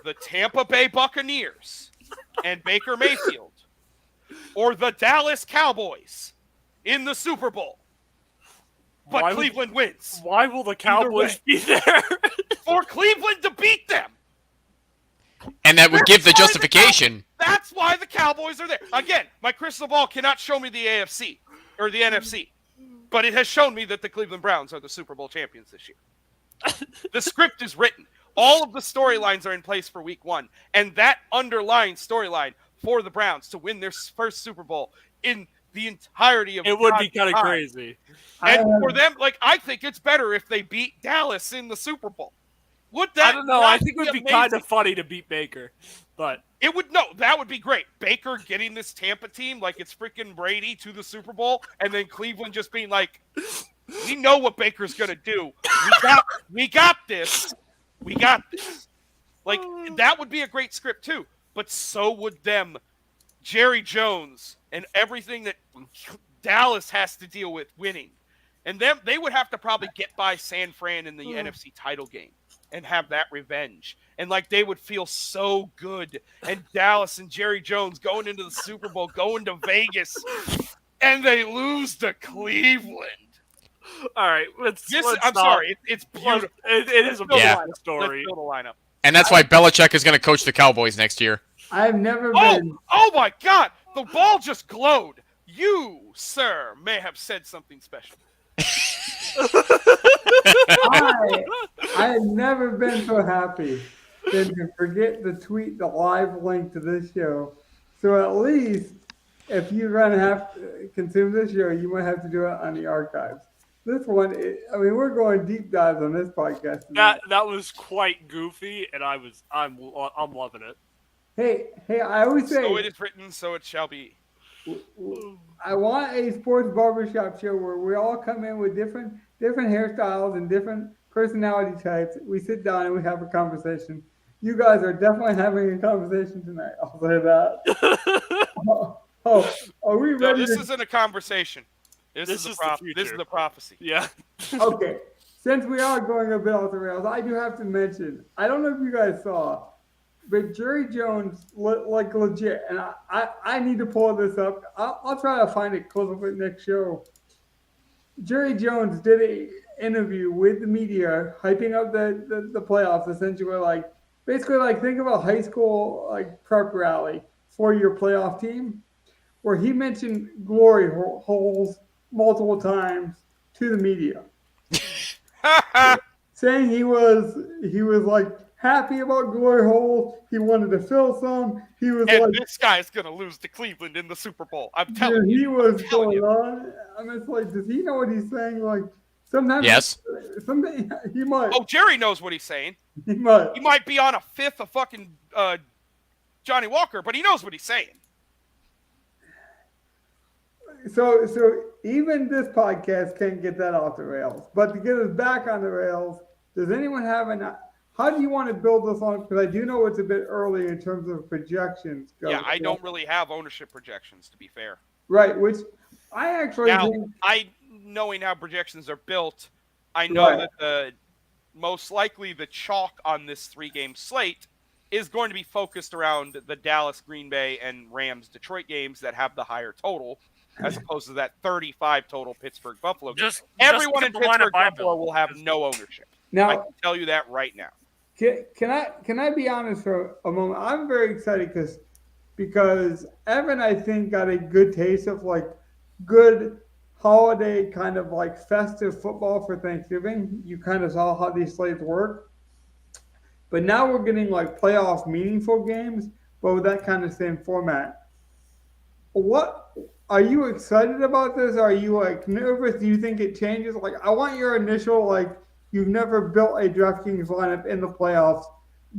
the Tampa Bay Buccaneers and Baker Mayfield or the Dallas Cowboys in the Super Bowl. But Cleveland wins. Why will the Cowboys be there? For Cleveland to beat them. And that would give the justification. That's why the Cowboys are there. Again, my crystal ball cannot show me the AFC or the NFC, but it has shown me that the Cleveland Browns are the Super Bowl champions this year. The script is written. All of the storylines are in place for week 1, and that underlying storyline for the Browns to win their first Super Bowl in the entirety of it would be kind of crazy. And for them, like, I think it's better if they beat Dallas in the Super Bowl. Would that? I don't know. I think it would be kind of funny to beat Baker, but that would be great. Baker getting this Tampa team like it's freaking Brady to the Super Bowl, and then Cleveland just being like, "We know what Baker's gonna do. We got this. We got this." Like that would be a great script too. But so would them, Jerry Jones, and everything that Dallas has to deal with winning, and them they would have to probably get by San Fran in the NFC title game. And have that revenge. And like they would feel so good. And Dallas and Jerry Jones going into the Super Bowl, going to Vegas, and they lose to Cleveland. All right, I'm sorry, it's beautiful. It is a beautiful story. Let's build a lineup. And that's why Belichick is going to coach the Cowboys next year. I've never been. Oh my God! The ball just glowed. You, sir, may have said something special. I have never been so happy than to forget to tweet the live link to this show. So at least if you're going to have to consume this show, you might have to do it on the archives. This one, we're going deep dives on this podcast. That was quite goofy, and I'm loving it. Hey, I always say, so it is written, so it shall be. I want a sports barbershop show where we all come in with different hairstyles and different personality types. We sit down and we have a conversation. You guys are definitely having a conversation tonight. I'll say that. Are we ready? No, this isn't a conversation. This is the prophecy. Yeah. Okay. Since we are going a bit off the rails, I do have to mention, I don't know if you guys saw, but Jerry Jones, like legit, and I need to pull this up. I'll try to find it close up at next show. Jerry Jones did an interview with the media, hyping up the playoffs, essentially basically think of a high school prep rally for your playoff team, where he mentioned glory holes multiple times to the media, saying he was happy about glory holes. He wanted to fill some. He was And like, this guy's going to lose to Cleveland in the Super Bowl. I'm telling dude, you. he was I'm telling going you. on. I mean, it's like, does he know what he's saying? Like, sometimes, Yes. someday he might. Oh, Jerry knows what he's saying. He might. He might be on a fifth of fucking Johnny Walker, but he knows what he's saying. So even this podcast can't get that off the rails. But to get us back on the rails, does anyone have how do you want to build this on? Because I do know it's a bit early in terms of projections. Yeah, I don't really have ownership projections, to be fair. Right, which I actually Now, think, knowing how projections are built, I know that most likely the chalk on this 3-game slate is going to be focused around the Dallas, Green Bay, and Rams, Detroit games that have the higher total, as opposed to that 35 total Pittsburgh Buffalo game. Everyone in Pittsburgh Buffalo will have no ownership. now I can tell you that right now. can I be honest for a moment? I'm very excited because Evan, I think, got a good taste of like good holiday kind of like festive football for Thanksgiving. You kind of saw how these slates work. But now we're getting like playoff meaningful games, but with that kind of same format. What are you excited about this? Are you like nervous? Do you think it changes? Like, I want your initial, like, you've never built a DraftKings lineup in the playoffs.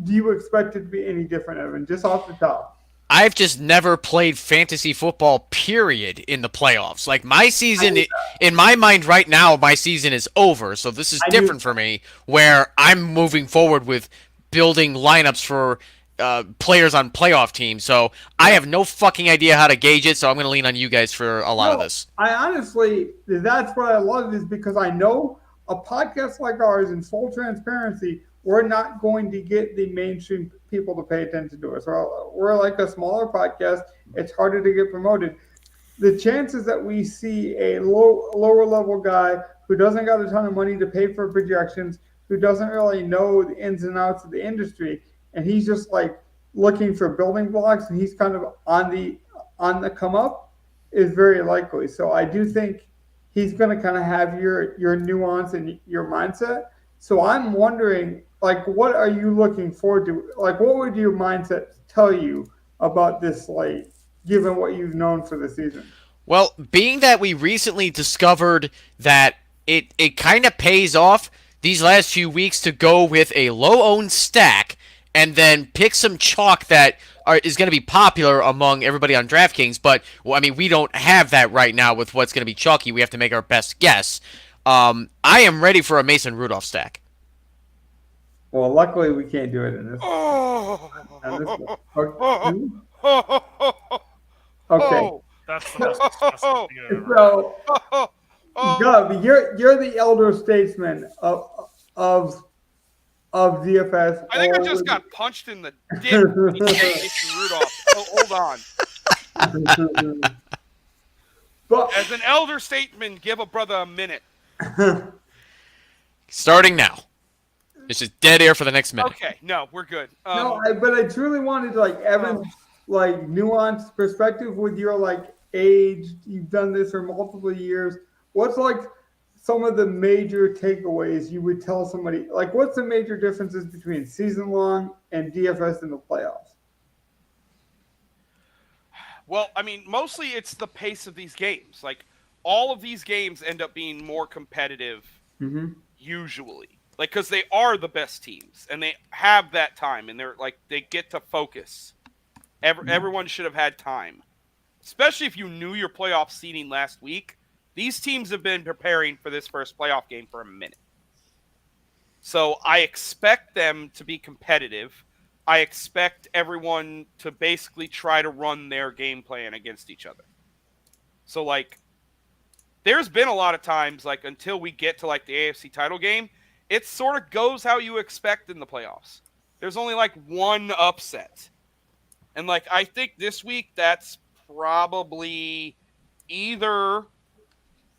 Do you expect it to be any different, Evan? Just off the top. I've just never played fantasy football, period, in the playoffs. Like, my season, in my mind right now, my season is over. So this is different for me, where I'm moving forward with building lineups for players on playoff teams. So I have no fucking idea how to gauge it, so I'm going to lean on you guys for a lot of this. I honestly, that's what I love, is because I know a podcast like ours, in full transparency, we're not going to get the mainstream people to pay attention to us. We're like a smaller podcast. It's harder to get promoted. The chances that we see a lower level guy who doesn't got a ton of money to pay for projections, who doesn't really know the ins and outs of the industry, and he's just like looking for building blocks, and he's kind of on the come up, is very likely. So I do think he's going to kind of have your nuance and your mindset. So I'm wondering, like, what are you looking forward to? Like, what would your mindset tell you about this slate, given what you've known for the season? Well, being that we recently discovered that it kind of pays off these last few weeks to go with a low-owned stack and then pick some chalk that is going to be popular among everybody on DraftKings. But, well, I mean, we don't have that right now with what's going to be chalky. We have to make our best guess. I am ready for a Mason Rudolph stack. Well, luckily we can't do it in this. Okay. That's the most disgusting thing I've ever So, Gov, you're the elder statesman of DFS. I think I just got punched in the dick when he said Mason Rudolph. Oh, hold on. But As an elder statesman, give a brother a minute. Starting now. It's just dead air for the next minute. Okay, no, we're good. but I truly wanted like Evan's like nuanced perspective with your like age. You've done this for multiple years. What's like some of the major takeaways you would tell somebody? Like, what's the major differences between season long and DFS in the playoffs? Well, I mean, mostly it's the pace of these games. Like, all of these games end up being more competitive usually. Like, because they are the best teams, and they have that time, and they're like, they get to focus. Everyone should have had time. Especially if you knew your playoff seeding last week. These teams have been preparing for this first playoff game for a minute. So I expect them to be competitive. I expect everyone to basically try to run their game plan against each other. So, like, there's been a lot of times, like, until we get to, like, the AFC title game, it sort of goes how you expect in the playoffs. There's only, like, one upset. And, like, I think this week that's probably either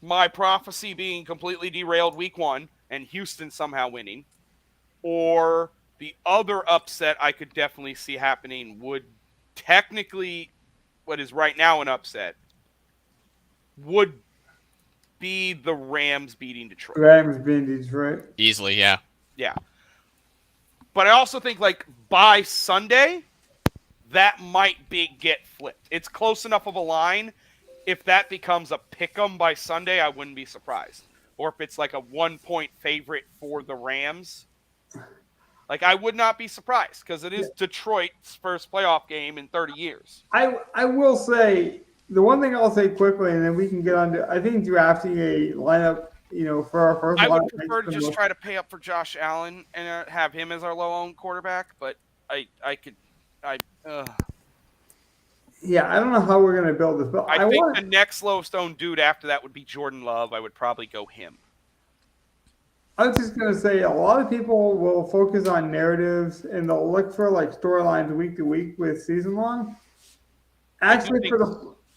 my prophecy being completely derailed week one and Houston somehow winning, or the other upset I could definitely see happening would technically, what is right now an upset, would be the Rams beating Detroit. Rams beating Detroit. Easily, yeah. Yeah. But I also think like by Sunday, that might get flipped. It's close enough of a line. If that becomes a pick'em by Sunday, I wouldn't be surprised. Or if it's like a 1-point favorite for the Rams, like I would not be surprised because it is Detroit's first playoff game in 30 years. I will say the one thing I'll say quickly, and then we can get on to, I think drafting a lineup, for our first. I would prefer to just try to pay up for Josh Allen and have him as our low-owned quarterback, but Yeah, I don't know how we're going to build this, but I think the next lowest-owned dude after that would be Jordan Love. I would probably go him. I was just going to say a lot of people will focus on narratives and they'll look for like storylines week to week with season long. Actually,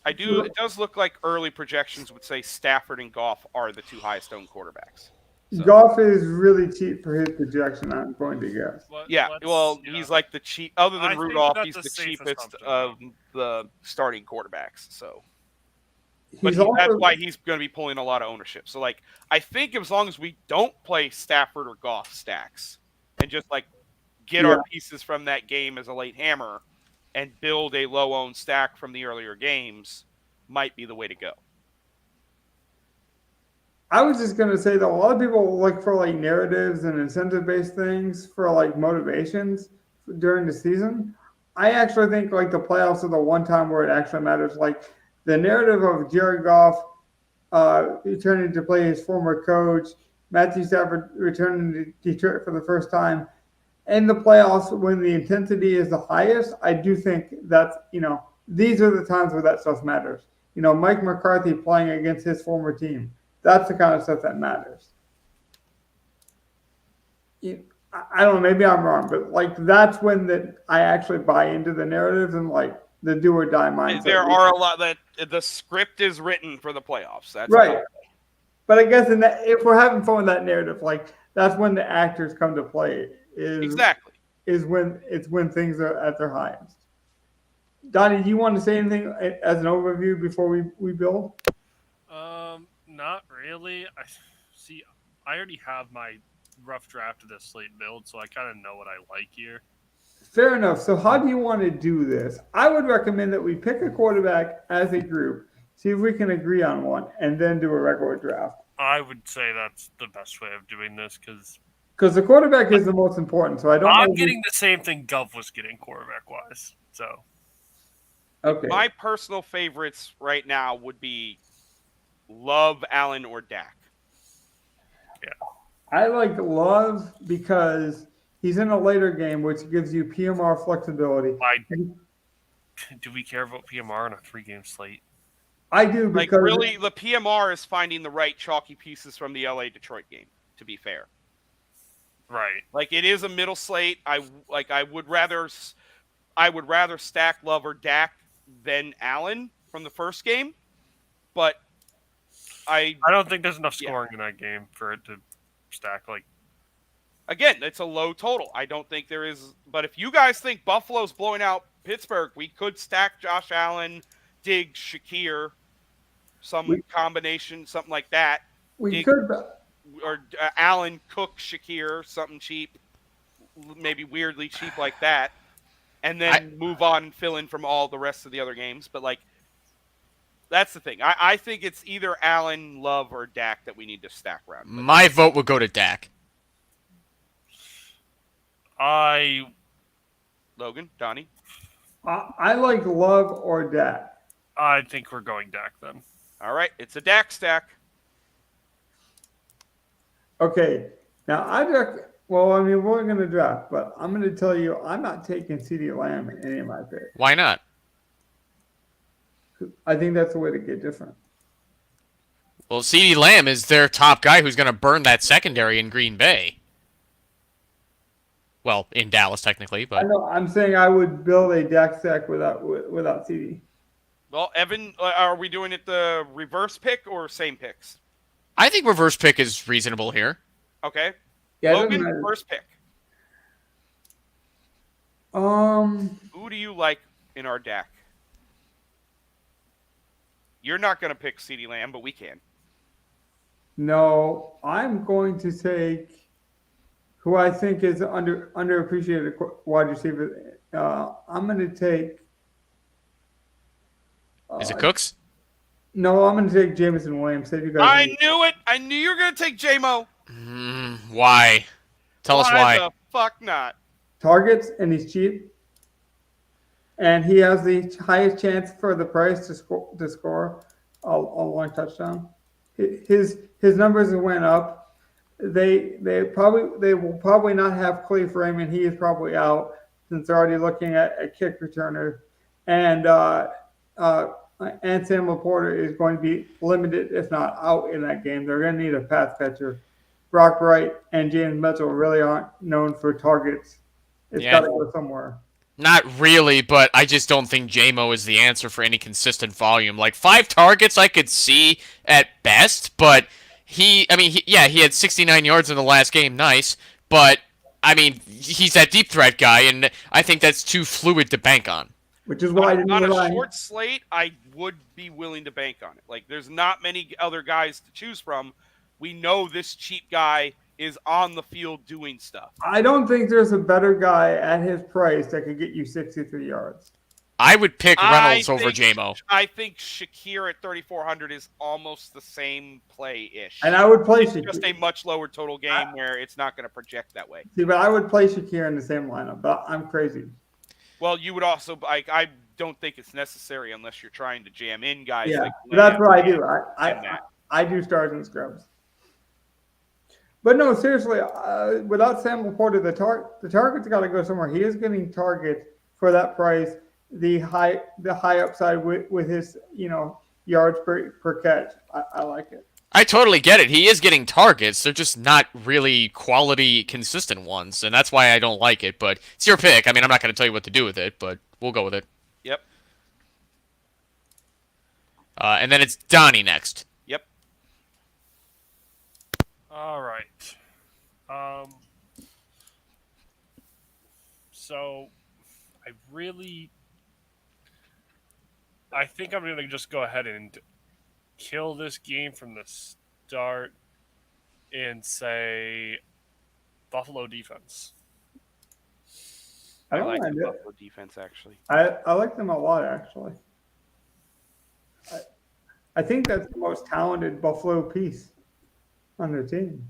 it does look like early projections would say Stafford and Goff are the two highest owned quarterbacks. So. Goff is really cheap for his projection, I'm going to guess. He's like the cheap. Other than Rudolph, he's the cheapest of the starting quarterbacks. So, that's why he's going to be pulling a lot of ownership. So, like, I think as long as we don't play Stafford or Goff stacks and just like get our pieces from that game as a late hammer and build a low-owned stack from the earlier games, might be the way to go. I was just going to say that a lot of people look for like narratives and incentive-based things for like motivations during the season. I actually think like the playoffs are the one time where it actually matters. Like the narrative of Jared Goff returning to play his former coach, Matthew Stafford returning to Detroit for the first time, in the playoffs when the intensity is the highest, I do think that's, these are the times where that stuff matters. Mike McCarthy playing against his former team. That's the kind of stuff that matters. I don't know, maybe I'm wrong, but like that's when I actually buy into the narratives and like the do or die mindset. There are a lot that the script is written for the playoffs. That's right. But I guess if we're having fun with that narrative, like that's when the actors come to play. Is when things are at their highest. Donnie, do you want to say anything as an overview before we build? Not really. I already have my rough draft of this slate build, so I kind of know what I like here. Fair enough. So how do you want to do this? I would recommend that we pick a quarterback as a group, see if we can agree on one, and then do a regular draft. I would say that's the best way of doing this because the quarterback is the most important. So I'm getting the same thing Gov was getting quarterback-wise. So, okay. My personal favorites right now would be Love, Allen, or Dak. Yeah. I like Love because he's in a later game, which gives you PMR flexibility. Do we care about PMR on a 3-game slate? I do because really the PMR is finding the right chalky pieces from the LA Detroit game, to be fair. Right. Like it is a middle slate. I would rather stack Love or Dak than Allen from the first game, but I don't think there's enough scoring in that game for it to stack. Like again, it's a low total. I don't think there is. But if you guys think Buffalo's blowing out Pittsburgh, we could stack Josh Allen, Diggs, Shakir, combination, something like that. We could. Or Allen, Cook, Shakir, something cheap, maybe weirdly cheap like that, and then move on and fill in from all the rest of the other games. But, like, that's the thing. I think it's either Allen, Love, or Dak that we need to stack around. My vote would go to Dak. Logan, Donnie? I like Love or Dak. I think we're going Dak then. All right, it's a Dak stack. Okay, now we're going to draft, but I'm going to tell you I'm not taking CeeDee Lamb in any of my picks. Why not? I think that's the way to get different. Well, CeeDee Lamb is their top guy who's going to burn that secondary in Green Bay. Well, in Dallas, technically, but I know. I'm saying I would build a Dak stack without CeeDee. Well, Evan, are we doing it the reverse pick or same picks? I think reverse pick is reasonable here. Okay. Yeah, Logan, first pick. Who do you like in our Dak? You're not going to pick CeeDee Lamb, but we can. No, I'm going to take who I think is underappreciated wide receiver. I'm going to take. Is it Uh, Cooks? no, I'm going to take Jameson Williams. Save you guys. I knew it. I knew you were going to take J-Mo. Why? Tell us why. The fuck not? Targets, and he's cheap. And he has the highest chance for the price to score a long touchdown. His numbers went up. They will probably not have Clay Freeman. He is probably out since they're already looking at a kick returner, and Sam Laporta is going to be limited, if not out, in that game. They're going to need a pass catcher. Brock Wright and James Mitchell really aren't known for targets. It's got to go somewhere. Not really, but I just don't think J-Mo is the answer for any consistent volume. Like 5 targets I could see at best, but he had 69 yards in the last game, nice, but I mean, he's that deep threat guy, and I think that's too fluid to bank on. Which is why on a short slate, I would be willing to bank on it. Like, there's not many other guys to choose from. We know this cheap guy is on the field doing stuff. I don't think there's a better guy at his price that could get you 63 yards. I would pick Reynolds over J-Mo. I think Shakir at 3,400 is almost the same play-ish. And I would play Shakir. Just a much lower total game where it's not going to project that way. See, but I would play Shakir in the same lineup, but I'm crazy. Well, you would also – I don't think it's necessary unless you're trying to jam in guys. Yeah, like that's what I do. I do stars and scrubs. But no, seriously, without Sam Laporta, the target's got to go somewhere. He is getting targets for that price. The high upside with his yards per catch. I like it. I totally get it. He is getting targets. They're just not really quality, consistent ones, and that's why I don't like it. But it's your pick. I mean, I'm not going to tell you what to do with it, but we'll go with it. Yep. And then it's Donnie next. Yep. All right. So I think I'm going to just go ahead and kill this game from the start and say Buffalo defense. I like the Buffalo defense, actually. I like them a lot, actually. I think that's the most talented Buffalo piece on their team.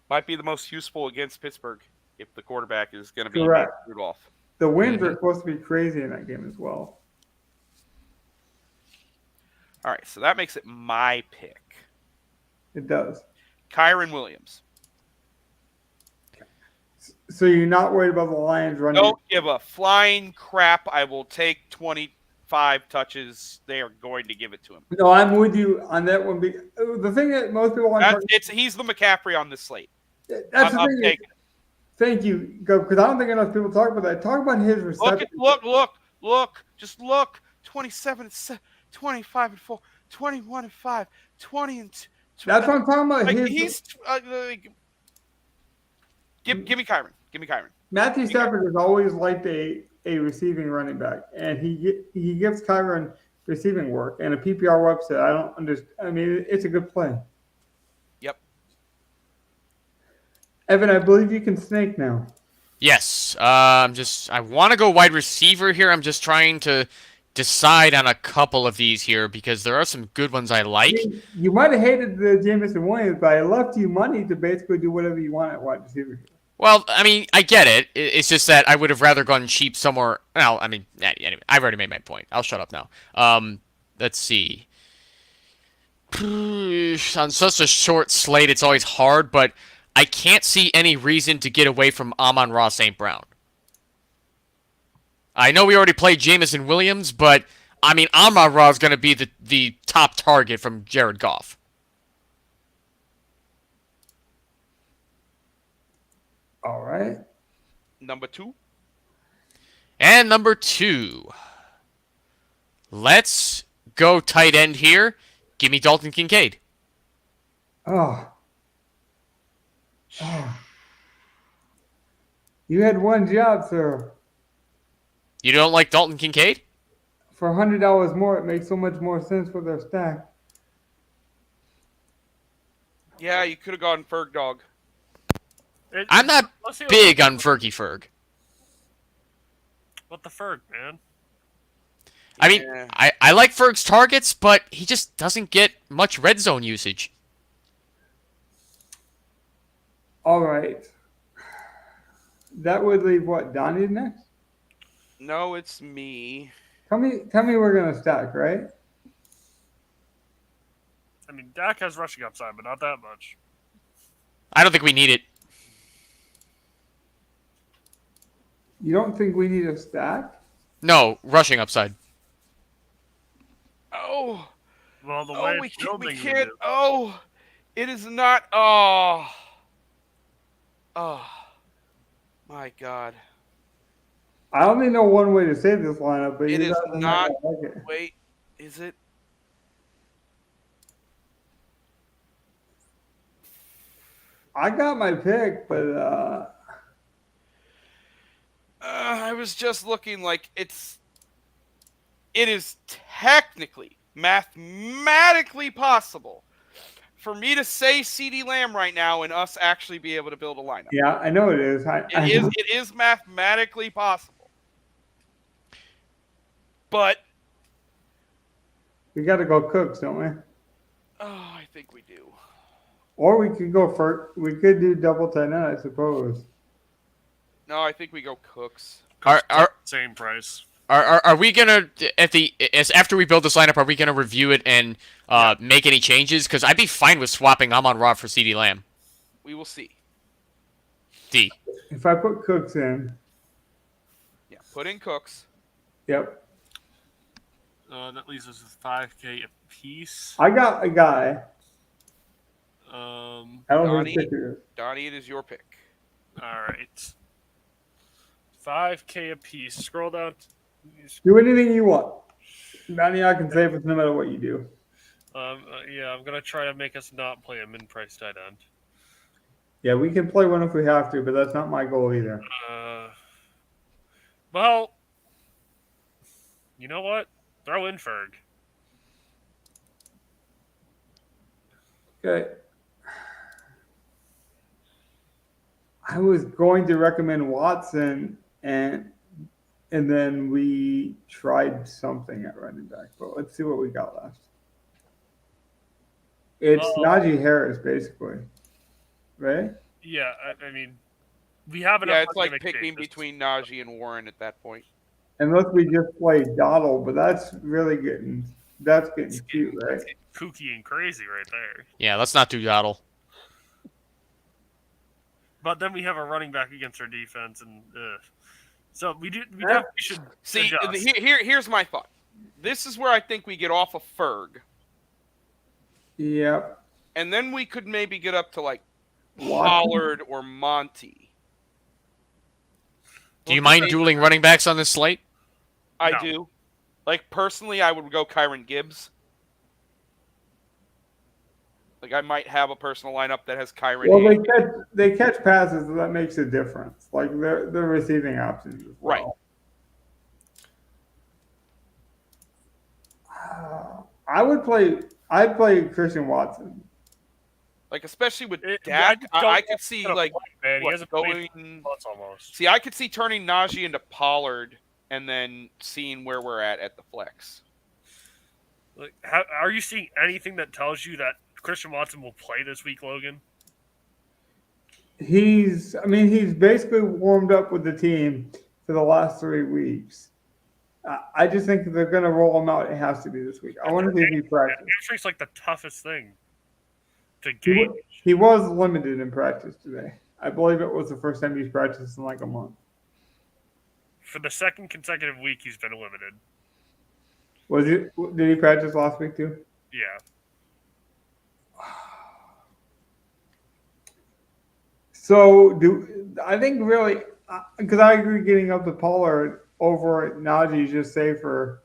Might be the most useful against Pittsburgh if the quarterback is going to be Rudolph. The winds are supposed to be crazy in that game as well. All right, so that makes it my pick. It does. Kyren Williams. So you're not worried about the Lions running? Don't give a flying crap. I will take 25 touches. They are going to give it to him. No, I'm with you on that one. The thing that most people want he's the McCaffrey on this slate. That's the thing. Thank you, because I don't think enough people talk about that. Talk about his reception. Look. Just look. 27 and 25 and 4, 21 and 5, 20 and 2. That's what I'm talking about. Like, give me Kyren. Give me Kyren. Matthew Stafford has always liked a receiving running back, and he gives Kyren receiving work and a PPR website. I don't understand. I mean, it's a good play. Yep. Evan, I believe you can snake now. Yes. I want to go wide receiver here. I'm just trying to decide on a couple of these here because there are some good ones I like. You might have hated the Jameson Williams, but I left you money to basically do whatever you want at wide receiver. Well, I mean, I get it. It's just that I would have rather gone cheap somewhere. Well, I mean, anyway, I've already made my point. I'll shut up now. Let's see. On such a short slate, it's always hard, but I can't see any reason to get away from Amon-Ra St. Brown. I know we already played Jameson Williams, but, I mean, Amon-Ra is going to be the top target from Jared Goff. All right. Number 2. And number 2. Let's go tight end here. Give me Dalton Kincaid. Oh. You had one job, sir. You don't like Dalton Kincaid? For $100 more, it makes so much more sense for their stack. Yeah, you could have gone Ferg Dog. I'm not let's see big on Fergie Ferg. what the Ferg, man. I mean, Yeah. I like Ferg's targets, but he just doesn't get much red zone usage. All right. That would leave what? Donnie next? No, it's me. Tell me we're gonna stack, right? I mean, Dak has rushing upside, but not that much. I don't think we need it. You don't think we need a stack? No, rushing upside. Oh, Well, the oh, way we it's can't. We building, can't. do. Oh, it is not. Oh, oh, my God. I only know one way to save this lineup, but It you is guys are not. gonna like it. Wait, is it? I got my pick, but I was just looking like it is technically, mathematically possible for me to say CeeDee Lamb right now and us actually be able to build a lineup. yeah, I know it is. It is mathematically possible. But we got to go Cooks, don't we? oh, I think we do. Or we could go for we could do double tight end, I suppose. No, I think we go Cooks. Same price. Are we gonna after we build this lineup? Are we gonna review it and make any changes? Because I'd be fine with swapping Amon-Ra for CeeDee Lamb. We will see. D. If I put Cooks in, Yeah, put in Cooks. yep. That leaves us with 5K a piece. I got a guy. I don't know who Donnie, pick it is. Donnie, it is your pick. All right. 5K a piece. Scroll down. Do anything you want. Donnie, I can save us no matter what you do. Yeah, I'm gonna try to make us not play a min-price tight end. Yeah, we can play one if we have to, but that's not my goal either. Well, you know what? Throw in Ferg. Okay. I was going to recommend Watson, and then we tried something at running back, but let's see what we got left. It's Najee Harris, basically, right? Yeah, I mean, we have enough. Yeah, it's like picking between Najee and Warren at that point. Unless we just play Donald, but that's really getting cute, right? That's getting kooky and crazy right there. Yeah, let's not do Yaddle. But then we have a running back against our defense, and so we definitely should see. adjust. Here's my thought. This is where I think we get off of Ferg, Yep. and then we could maybe get up to like Pollard or Monty. Do you mind dueling running backs on this slate? I No. do. Like personally, I would go Kyron Gibbs. Like I might have a personal lineup that has Kyron. Well, they catch passes, so that makes a difference. Like they're receiving options as well. Right. I'd play Christian Watson. Like especially with I Dak, don't I could see like man, he what, hasn't going. played months almost. See, I could see turning Najee into Pollard and then seeing where we're at the flex. Like, are you seeing anything that tells you that Christian Watson will play this week, Logan? He's basically warmed up with the team for the last 3 weeks. I just think if they're going to roll him out, it has to be this week. I wonder if he practiced. Hamstring's like the toughest thing to gauge. He was limited in practice today. I believe it was the first time he's practiced in like a month. For the second consecutive week, he's been limited. Did he practice last week too? Yeah. So I think really, because I agree getting up to Pollard over Najee is just safer.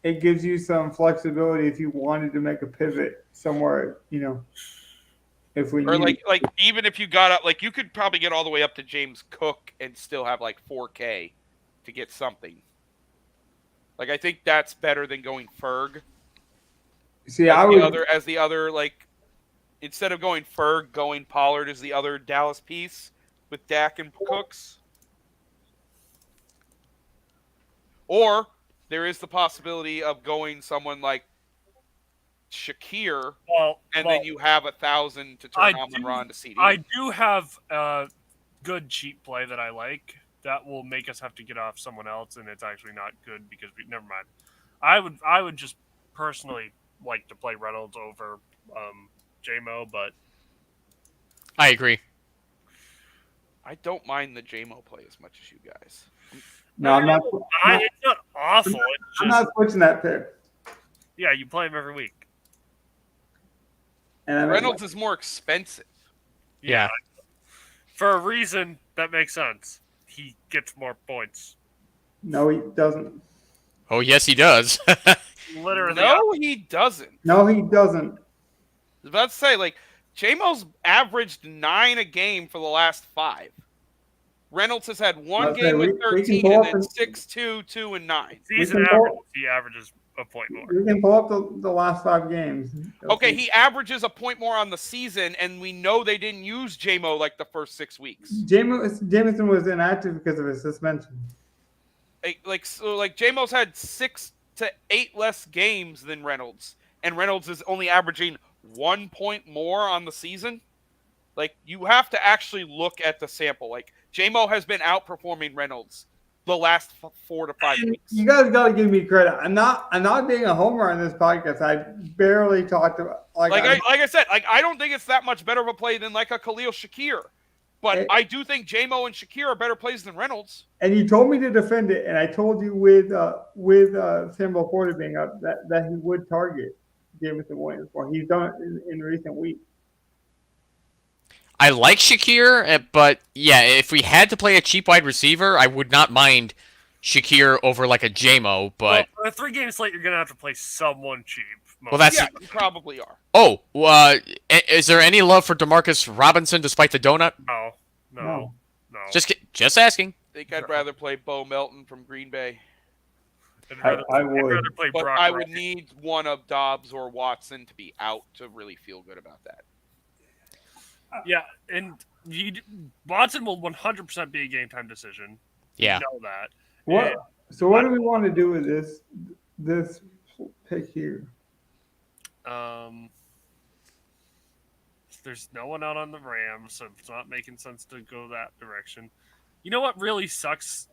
It gives you some flexibility if you wanted to make a pivot somewhere, if we Or need like even if you got up, like you could probably get all the way up to James Cook and still have like 4K to get something. Like I think that's better than going Ferg. See, as the other like instead of going Ferg, going Pollard is the other Dallas piece with Dak and Cooks. Or there is the possibility of going someone like Shakir, then you have 1,000 to turn Amon-Ra into CD. I do have a good cheap play that I like that will make us have to get off someone else, and it's actually not good because never mind. I would just personally like to play Reynolds over JMO, but I agree. I don't mind the JMO play as much as you guys. No, I'm not. It's not awful. I'm not switching that pick. Yeah, you play him every week. And Reynolds is more expensive. Yeah. For a reason that makes sense. He gets more points. No, he doesn't. Oh, yes, he does. Literally. No, he doesn't. No, he doesn't. I was about to say, like, JMO's averaged 9 a game for the last 5. Reynolds has had one game with 13 and then 6, 2, 2, and 9. Season average, he averages a point more. We can pull up the last 5 games. Okay, he averages a point more on the season, and we know they didn't use JMO like the first 6 weeks. Jameson was inactive because of his suspension. Like JMO's had 6 to 8 less games than Reynolds, and Reynolds is only averaging 1 point more on the season. Like, you have to actually look at the sample. Like, JMO has been outperforming Reynolds the last 4 to 5 weeks. You guys got to give me credit. I'm not being a homer on this podcast. I barely talked about I said, I don't think it's that much better of a play than like a Khalil Shakir, but I do think JMO and Shakir are better plays than Reynolds. And you told me to defend it, and I told you with Samuel Porter being up that he would target Jameson Williams. Well, he's done it in recent weeks. I like Shakir, but yeah, if we had to play a cheap wide receiver, I would not mind Shakir over like a JMO, but... Well, for a 3-game slate, you're going to have to play someone cheap. Well, that's... Yeah, you probably are. Oh, is there any love for Demarcus Robinson despite the donut? No. Just asking. I think I'd rather play Bo Melton from Green Bay. I would. But I would need one of Dobbs or Watson to be out to really feel good about that. Yeah, and Watson will 100% be a game time decision. Yeah. You know that. So what do we want to do with this pick here? There's no one out on the Rams, so it's not making sense to go that direction. You know what really sucks?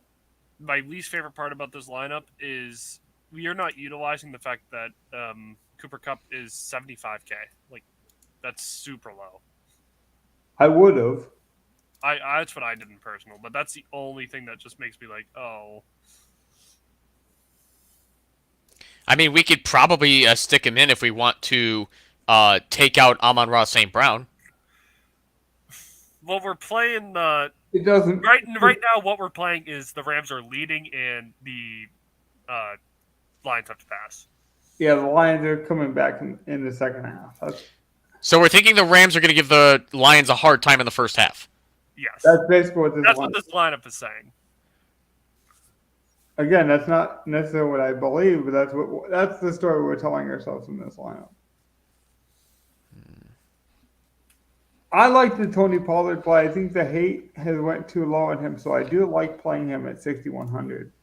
My least favorite part about this lineup is we are not utilizing the fact that Cooper Kupp is 75K. Like, that's super low. I would have. That's what I did in personal, but that's the only thing that just makes me like, oh. I mean, we could probably stick him in if we want to take out Amon-Ra St. Brown. Well, we're playing it doesn't right now. What we're playing is the Rams are leading, and the Lions have to pass. Yeah, the Lions are coming back in the second half. So we're thinking the Rams are going to give the Lions a hard time in the first half. Yes, that's basically what this lineup is saying. Again, that's not necessarily what I believe, but that's the story we're telling ourselves in this lineup. I like the Tony Pollard play. I think the hate has went too low on him, so I do like playing him at 6,100.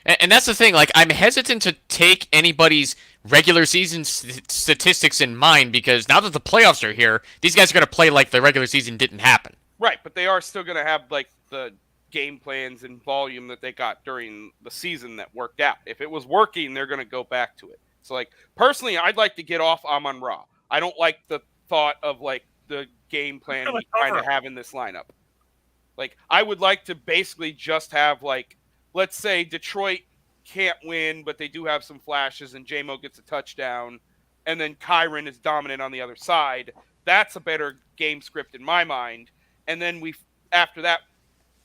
And that's the thing. Like, I'm hesitant to take anybody's regular season statistics in mind because now that the playoffs are here, these guys are going to play like the regular season didn't happen. Right, but they are still going to have like the game plans and volume that they got during the season that worked out. If it was working, they're going to go back to it. So, like, personally, I'd like to get off Amon-Ra. I don't like the thought of like the game plan we kind of have in this lineup. Like, I would like to basically just have like, let's say Detroit can't win, but they do have some flashes, and JMO gets a touchdown, and then Kyron is dominant on the other side. That's a better game script in my mind. And then after that,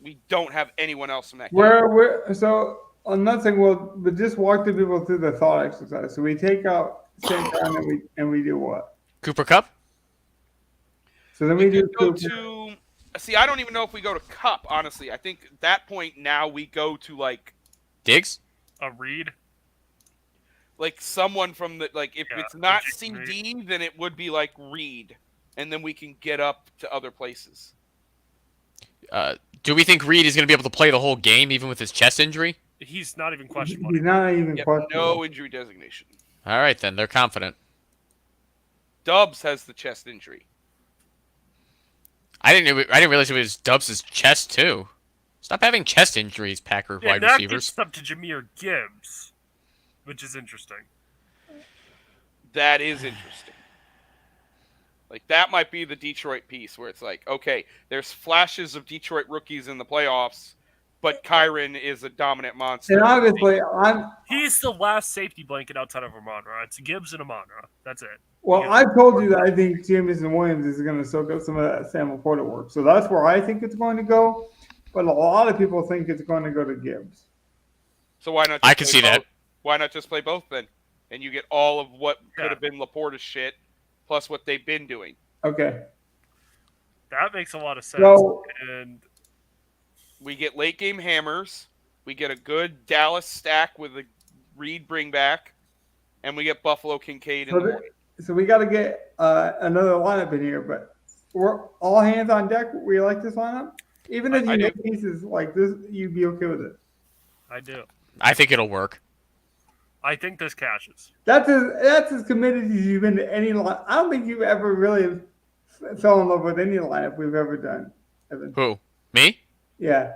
we don't have anyone else in that game. So I'm not saying but just walk the people through the thought exercise. So we take out St. Brown and we do what? Cooper Kupp? So then we do go to. See, I don't even know if we go to Kupp. Honestly, I think at that point now we go to like Diggs, a Reed. like someone from the if Yeah, it's not Reed. CD, then it would be like Reed, and then we can get up to other places. Do we think Reed is going to be able to play the whole game even with his chest injury? He's not even questionable. He's not even Yep, questionable. no injury designation. All right, then they're confident. Dubs has the chest injury. I didn't realize it was Dubs' chest too. Stop having chest injuries, Packer Yeah, wide that receivers. gets up to Jahmyr Gibbs, which is interesting. That is interesting. Like, that might be the Detroit piece where it's like, okay, there's flashes of Detroit rookies in the playoffs, but Kyron is a dominant monster. And obviously, He's the last safety blanket outside of Amon-Ra. It's Gibbs and Amon-Ra. That's it. well, I told you that I think Jameson Williams is going to soak up some of that Sam Laporta work. So that's where I think it's going to go. But a lot of people think it's going to go to Gibbs. So why not? I can see that. Why not just play both then? And you get all of what could have been Laporta's shit, plus what they've been doing. Okay. That makes a lot of sense. So, And we get late game hammers. We get a good Dallas stack with a Reed bring back. And we get Buffalo Kincaid in the morning. So we got to get another lineup in here, but we're all hands on deck. We like this lineup? Even if you make pieces like this, you'd be okay with it. I do. I think it'll work. I think this cashes. That's as committed as you've been to any line. I don't think you've ever really fell in love with any lineup we've ever done, Evan. Who? Me? Yeah.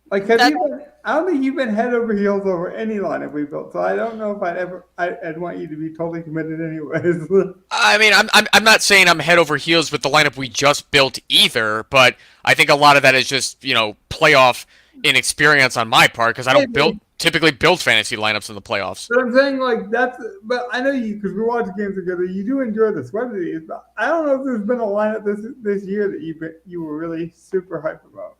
Like, have you been, I don't think you've been head over heels over any lineup we built. So I don't know if I'd want you to be totally committed anyways. I mean, I'm not saying I'm head over heels with the lineup we just built either, but I think a lot of that is just, playoff inexperience on my part because I don't typically build fantasy lineups in the playoffs. But I'm saying, like, but I know you, because we watch games together, you do enjoy the sweat of these, but I don't know if there's been a lineup this year that you were really super hyped about.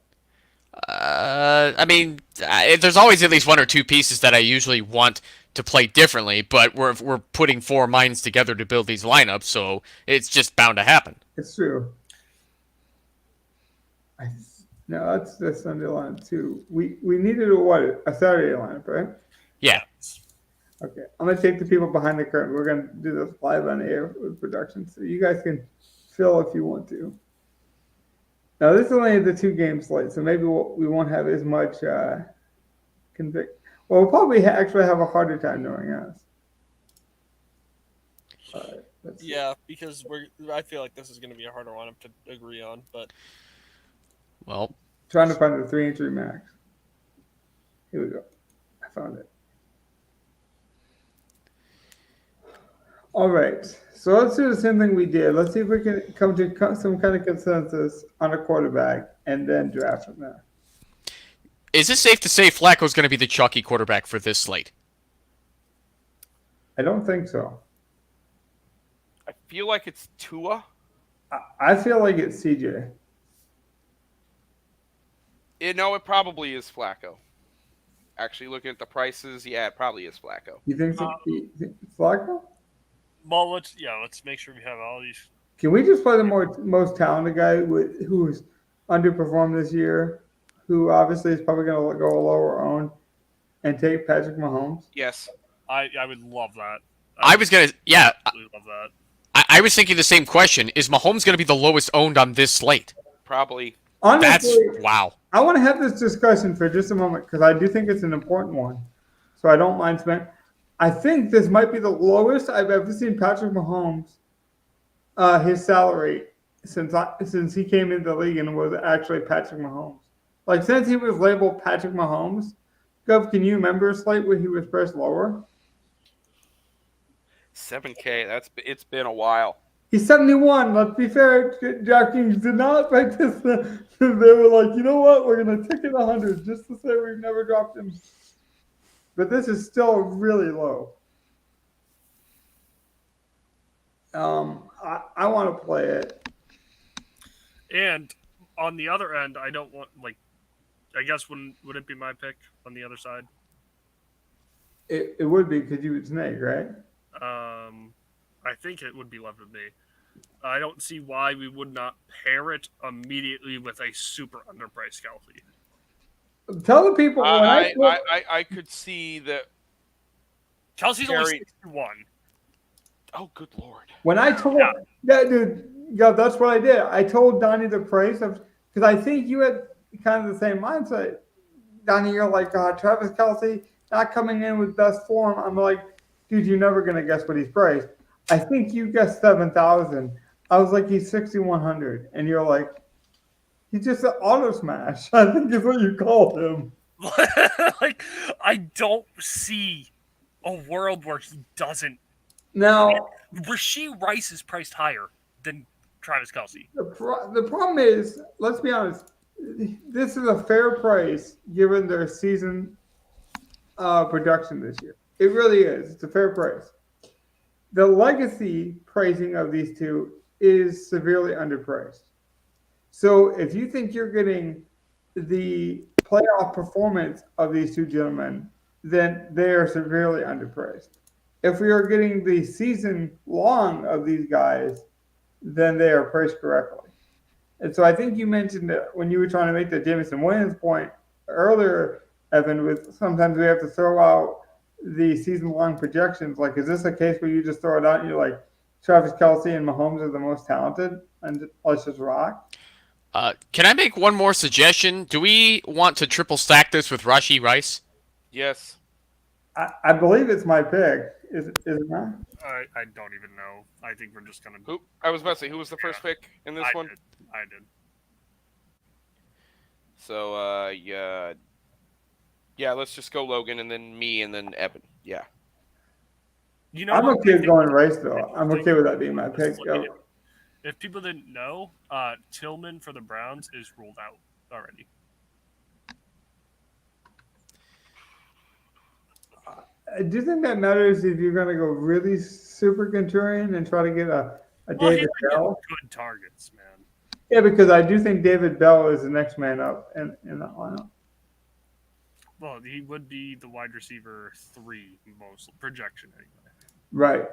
I mean, there's always at least one or two pieces that I usually want to play differently, but we're putting four minds together to build these lineups, so it's just bound to happen. It's true. No, that's the Sunday lineup too. We needed a Saturday lineup, right? Yeah. Okay, I'm gonna take the people behind the curtain. We're gonna do this live on air with production, so you guys can fill if you want to. Now this is only the 2 game slate, so maybe we won't have as much convict. Well, we'll probably actually have a harder time knowing us. Yeah, because I feel like this is going to be a harder lineup to agree on, but well, trying to find the 3-3 max. Here we go. I found it. All right, so let's do the same thing we did. Let's see if we can come to some kind of consensus on a quarterback and then draft from there. Is it safe to say Flacco's going to be the chalky quarterback for this slate? I don't think so. I feel like it's Tua. I feel like it's CJ. No, it probably is Flacco. Actually, looking at the prices, yeah, it probably is Flacco. You think it's Flacco? Well, let's make sure we have all these. Can we just play the most talented guy who's underperformed this year, who obviously is probably going to go lower owned, and take Patrick Mahomes? Yes. I would love that. I was going to, yeah. Love that. I was thinking the same question. Is Mahomes going to be the lowest owned on this slate? Probably. Honestly, wow. I want to have this discussion for just a moment because I do think it's an important one. So I don't mind spending. I think this might be the lowest I've ever seen Patrick Mahomes, his salary since he came into the league and was actually Patrick Mahomes. Like, since he was labeled Patrick Mahomes, Gov, can you remember a slate where he was priced lower? 7K. It's been a while. He's 71. Let's be fair. DraftKings did not break this. They were like, you know what? We're going to ticket 100 just to say we've never dropped him. But this is still really low. I want to play it. And on the other end, I don't want, I guess would it be my pick on the other side? It would be because you would snake, right? I think it would be left with me. I don't see why we would not pair it immediately with a super underpriced Kelsey. Tell the people I could see that Kelsey's only 61. Oh, good Lord. When I told dude, that's what I did. I told Donnie the price of, because I think you had kind of the same mindset. Donnie, you're like, Travis Kelsey not coming in with best form. I'm like, dude, you're never gonna guess what he's priced. I think you guessed 7,000. I was like, he's 6,100, and you're like, he's just an auto smash. I think is what you called him. Like, I don't see a world where he doesn't. Now, Rashee Rice is priced higher than Travis Kelsey. the problem is, let's be honest, this is a fair price given their season production this year. It really is. It's a fair price. The legacy pricing of these two is severely underpriced. So if you think you're getting the playoff performance of these two gentlemen, then they are severely underpriced. If we are getting the season long of these guys, then they are priced correctly. And so I think you mentioned that when you were trying to make the Jameson Williams point earlier, Evan, with sometimes we have to throw out the season long projections. Like, is this a case where you just throw it out and you're like, Travis Kelsey and Mahomes are the most talented, and let's just rock? Can I make one more suggestion? Do we want to triple stack this with Rashee Rice? Yes. I believe it's my pick. Is it not? I don't even know. I think we're just gonna. Who? I was about to say, who was the first pick in this one? I did. So, yeah, let's just go Logan and then me and then Evan. Yeah. You know, I'm okay with going Rice though. I'm okay with that being my pick. If people didn't know, Tillman for the Browns is ruled out already. Do you think that matters if you're going to go really super contrarian and try to get a David Bell? Good targets, man. Yeah, because I do think David Bell is the next man up in that lineup. Well, he would be the wide receiver 3 most projection anyway. Right.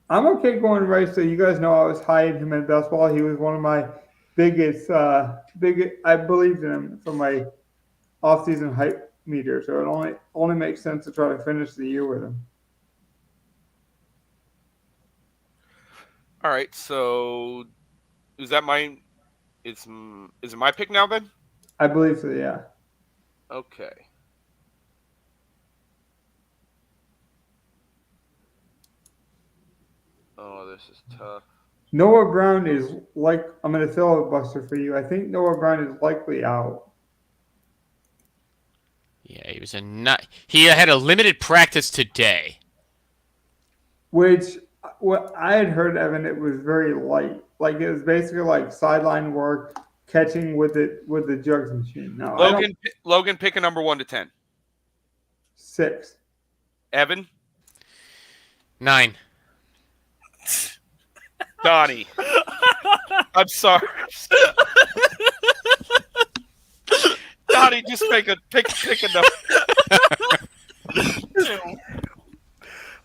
I'm okay going Rice. So you guys know I was high in him in best ball. He was one of my biggest. I believed in him for my offseason hype meter. So it only makes sense to try to finish the year with him. All right. So is that mine? Is it my pick now then? I believe so. Yeah. Okay. Oh, this is tough. Noah Brown is like, I'm going to filibuster for you. I think Noah Brown is likely out. Yeah, he had a limited practice today. Which, what I had heard, Evan, it was very light. Like, it was basically like sideline work, catching with the jugs machine. No, Logan, pick a number 1 to 10. 6. Evan? 9. Donnie. I'm sorry. Donnie, just pick a number.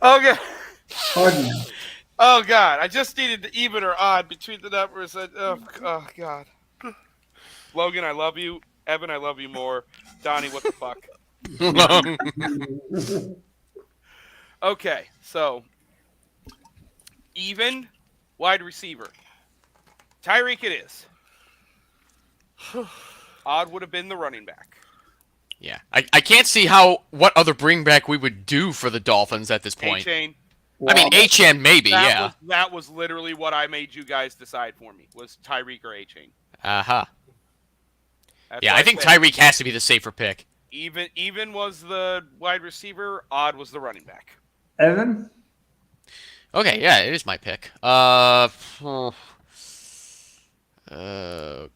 Okay. Oh God, I just needed the even or odd between the numbers. Oh God. Logan, I love you. Evan, I love you more. Donnie, what the fuck? Okay, so even wide receiver. Tyreek it is. Odd would have been the running back. Yeah, I can't see what other bring back we would do for the Dolphins at this point. A-Chain. I mean, A-Chain maybe, yeah. That was literally what I made you guys decide for me, was Tyreek or A-Chain. Uh-huh. Yeah, I think Tyreek has to be the safer pick. Even was the wide receiver, odd was the running back. Evan? Okay, yeah, it is my pick. Oh,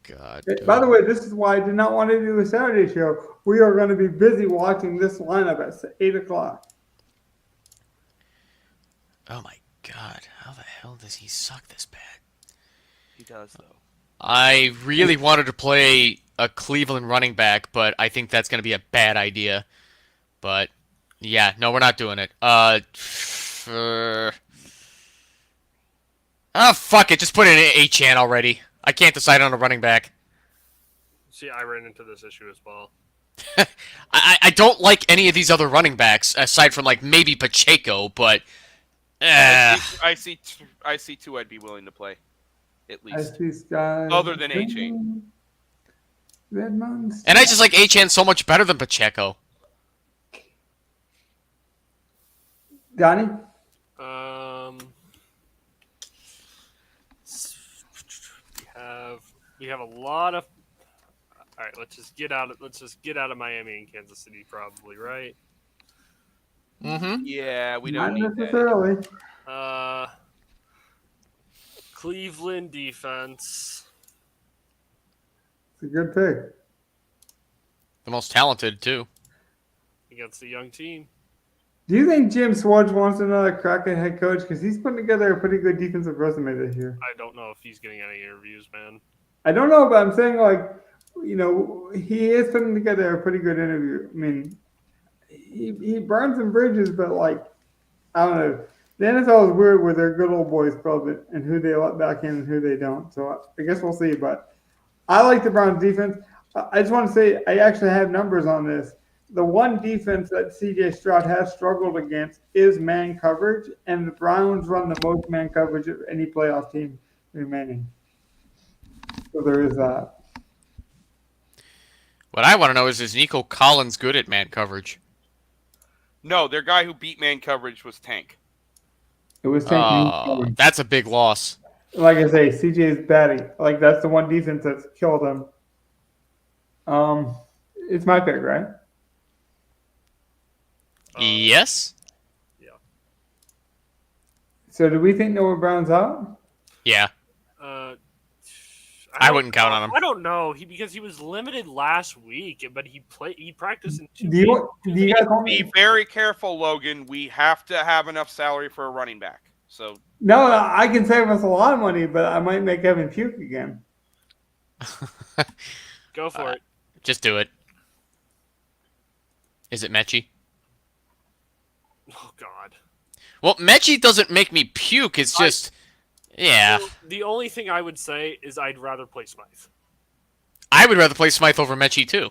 God. By the way, this is why I did not want to do a Saturday show. We are going to be busy watching this lineup at 8 o'clock. Oh, my God. How the hell does he suck this bad? He does, though. I really wanted to play a Cleveland running back, but I think that's going to be a bad idea. But, yeah, no, we're not doing it. Fuck it. Just put in an A-Chan already. I can't decide on a running back. See, I ran into this issue as well. I don't like any of these other running backs aside from like maybe Pacheco, but I see two I'd be willing to play, at I least. see Sky. Other than A-Chain. Redmond. and I just like Achane so much better than Pacheco. Donnie? We have a lot of. All right, let's just get out of Miami and Kansas City, probably, right? Mm-hmm. Yeah, we don't Not need that. necessarily. Cleveland defense. It's a good pick. The most talented too. Against a young team. Do you think Jim Swartz wants another crack at head coach? Because he's putting together a pretty good defensive resume this year. I don't know if he's getting any interviews, man. I don't know, but I'm saying, like, he is putting together a pretty good interview. I mean, he burns some bridges, but, like, I don't know. The NFL is weird with their good old boys club and who they let back in and who they don't. So I guess we'll see. But I like the Browns defense. I just want to say I actually have numbers on this. The one defense that C.J. Stroud has struggled against is man coverage, and the Browns run the most man coverage of any playoff team remaining. So there is that. What I want to know is Nico Collins good at man coverage? No, their guy who beat man coverage was Tank. It was taking. That's a big loss. Like I say, CJ is batty. Like that's the one defense that's killed him. It's my pick, right? Yes. Yeah. So do we think Noah Brown's out? Yeah. I wouldn't count on him. I don't know. Because he was limited last week, but he practiced in 2 Do you guys want Be me? very careful, Logan. We have to have enough salary for a running back. So No, I can save us a lot of money, but I might make Evan puke again. Go for it. Just do it. Is it Mechie? Oh God. Well, Mechie doesn't make me puke. It's just, yeah. The only thing I would say is I'd rather play Smythe. I would rather play Smythe over Mechie too.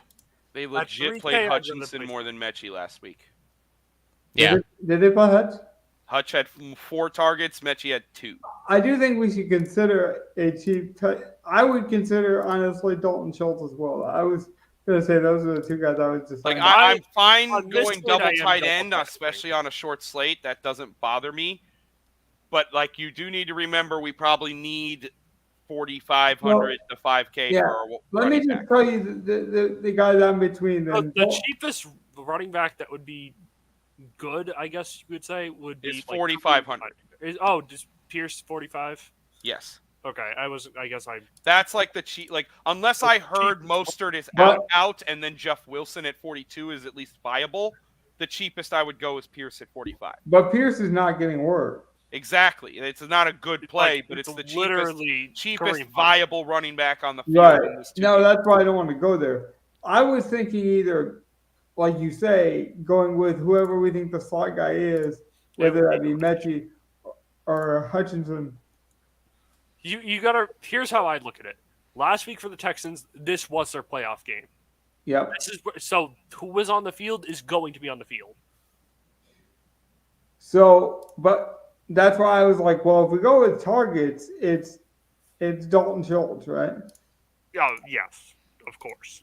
they legit 3K, played I'd rather Hutchinson play- more than Mechie last week. Yeah. Did they play Hutch? Hutch had 4 targets. Mechie had 2. I do think we should consider a cheap. I would consider honestly Dalton Schultz as well. I was gonna say those are the two guys I was just Like like. I'm fine on this going slate, I double am tight double end, tight especially on a short slate. That doesn't bother me. But like you do need to remember, we probably need 4,500 to 5K yeah. for our Let me running just back. tell you the guys I'm between. The cheapest running back that would be good, I guess you would say, would be Is like 4,500. Just Pierce 45. Yes. Okay, I guess I. That's like the cheap. Like unless I heard Mostert is But- out, and then Jeff Wilson at 42 is at least viable. The cheapest I would go is Pierce at 45. But Pierce is not getting work. Exactly. It's not a good play, but it's the literally cheapest Kareem Hunt. viable running back on the field. Right. in this No, 2K. that's why I don't want to go there. I was thinking either, like you say, going with whoever we think the slot guy is, whether that be Mechie or Hutchinson. You gotta. Here's how I'd look at it. Last week for the Texans, this was their playoff game. Yep. So who was on the field is going to be on the field. So, but that's why I was like, well, if we go with targets, it's Dalton Schultz, right? Oh yes, of course.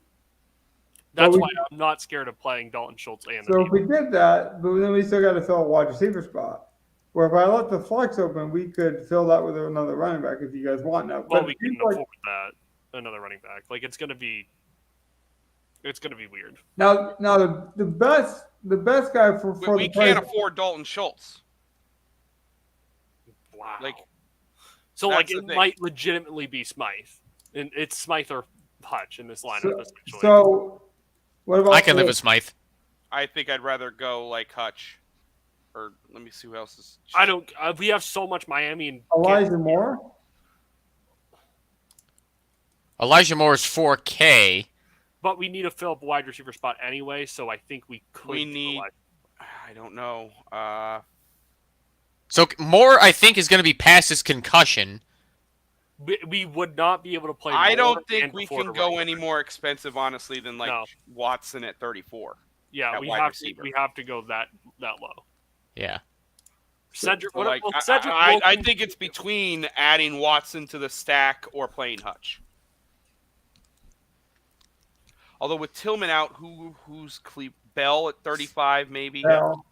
Well, That's we- why I'm not scared of playing Dalton Schultz and So the if we did that, but then we still got to fill a wide receiver spot. Where if I let the flex open, we could fill that with another running back if you guys want now. well, But we it couldn't seems like- afford that another running back. Like it's gonna be weird. now the best guy for We the can't price- afford Dalton Schultz. Wow. Like, so like that's the it thing. might legitimately be Smythe, and it's Smythe or Hutch in this lineup So, essentially. so what about I can live with Smythe. I think I'd rather go like Hutch, or let me see who else is. I don't. We have so much Miami and Elijah Moore? Elijah Moore is 4K. but we need to fill up a wide receiver spot anyway. So I think we could. We do need- Elijah. I don't know. So Moore, I think, is going to be past his concussion. we would not be able to play. I more don't think and we afford can a go running any back. more expensive, honestly, than like No. Watson at 34. Yeah, at we wide have receiver. to. We have to go that low. Yeah. Cedric, So, like, Cedric I Wilson- think it's between adding Watson to the stack or playing Hutch. Although with Tillman out, who's Bell at 35 maybe? Now,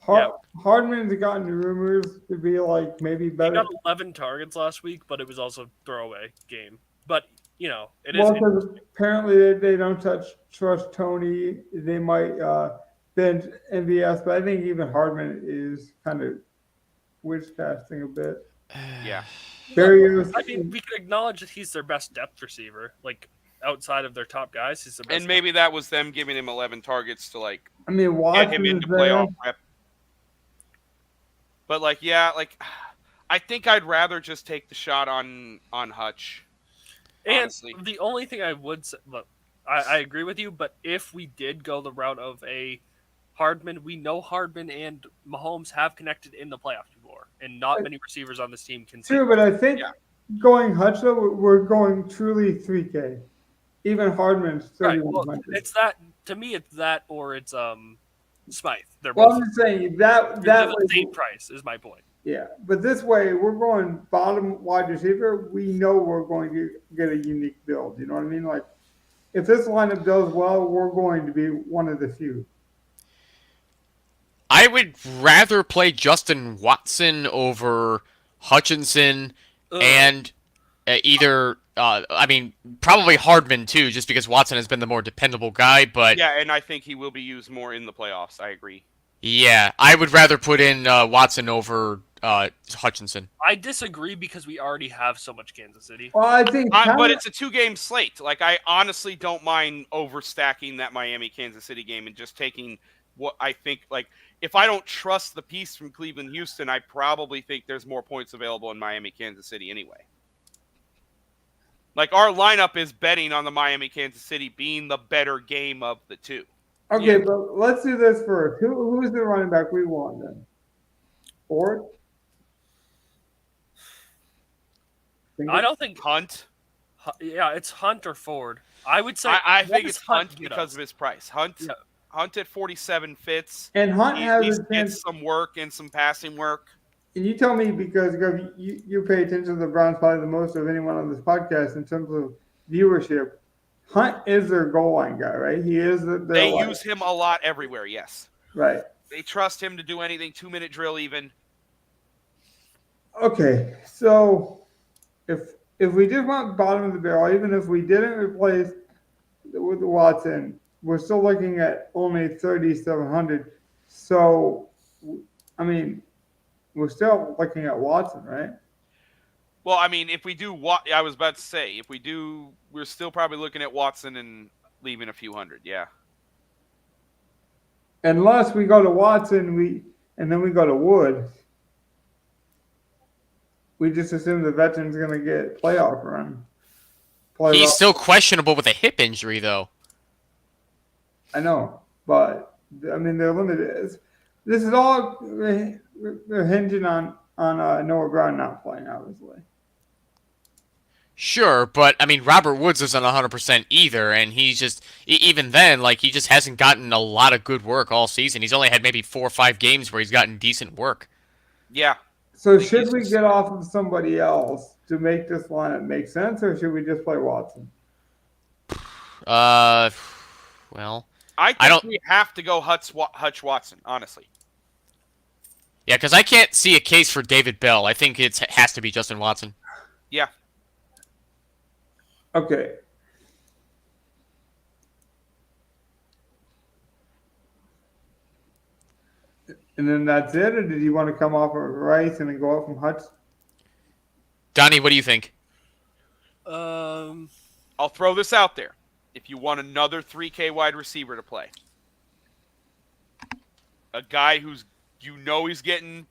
Hardman's gotten rumors to be like maybe He better. got 11 targets last week, but it was also a throwaway game. But it is. Well, because apparently they don't trust Tony. They might bench MVS, but I think even Hardman is kind of witchcasting a bit. Yeah. Barrios, I mean, we can acknowledge that he's their best depth receiver. Like outside of their top guys, he's the best. And maybe that was them giving him 11 targets to like I mean, get Watson him is into there. playoff rep. But like, yeah, like I think I'd rather just take the shot on Hutch. And honestly. the only thing I would say, look, I agree with you, but if we did go the route of a Hardman, we know Hardman and Mahomes have connected in the playoffs before, and not many receivers on this team can see. True, but I think Yeah. going Hutch though, we're going truly 3K. Even Hardman's Right. Well, 3,100. it's that to me. It's that or it's Smythe. They're Well, both I'm just saying that they're the way, same price. Is my point. yeah. But this way, we're going bottom wide receiver. We know we're going to get a unique build. You know what I mean? Like, if this lineup does well, we're going to be one of the few. I would rather play Justin Watson over Hutchinson and either. I mean, probably Hardman too, just because Watson has been the more dependable guy. But Yeah, and I think he will be used more in the playoffs. I agree. yeah, I would rather put in Watson over Hutchinson. I disagree because we already have so much Kansas City. Well, I think, But it's a 2-game slate. Like, I honestly don't mind overstacking that Miami-Kansas City game and just taking what I think, like, if I don't trust the piece from Cleveland-Houston, I probably think there's more points available in Miami-Kansas City anyway. Like, our lineup is betting on the Miami-Kansas City being the better game of the two. okay, but let's do this first. Who's the running back we want then? Ford? I don't think Hunt. Yeah, it's Hunt or Ford. I would say I what think does it's Hunt get because us? of his price. Hunt at 47 fits. And Hunt He has at least a chance. gets some work and some passing work. And you tell me because you pay attention to the Browns probably the most of anyone on this podcast in terms of viewership. Hunt is their goal line guy, right? He is They use him a lot everywhere, yes. right. They trust him to do anything, 2-minute drill even. Okay, so if we just want bottom of the barrel, even if we didn't replace with Watson, we're still looking at only 3,700. So, I mean, we're still looking at Watson, right? Well, I mean, if we do what I was about to say, if we do, we're still probably looking at Watson and leaving a few hundred, yeah. Unless we go to Watson, and then we go to Wood. We just assume the veteran's going to get playoff run. He's still questionable with a hip injury, though. I know, but I mean they're limited. This is all they're hinging on Noah Brown not playing, obviously. Sure, but I mean Robert Woods isn't 100% either, and he's just even then, like he just hasn't gotten a lot of good work all season. He's only had maybe 4 or 5 games where he's gotten decent work. Yeah. So should we get off of somebody else to make this lineup make sense, or should we just play Watson? Well, I think we have to go Hutch Watson, honestly. Yeah, because I can't see a case for David Bell. I think it has to be Justin Watson. Yeah. Okay. And then that's it, or did you want to come off of Rice and then go up from Hutch? Donnie, what do you think? I'll throw this out there. If you want another 3K wide receiver to play, a guy who's he's getting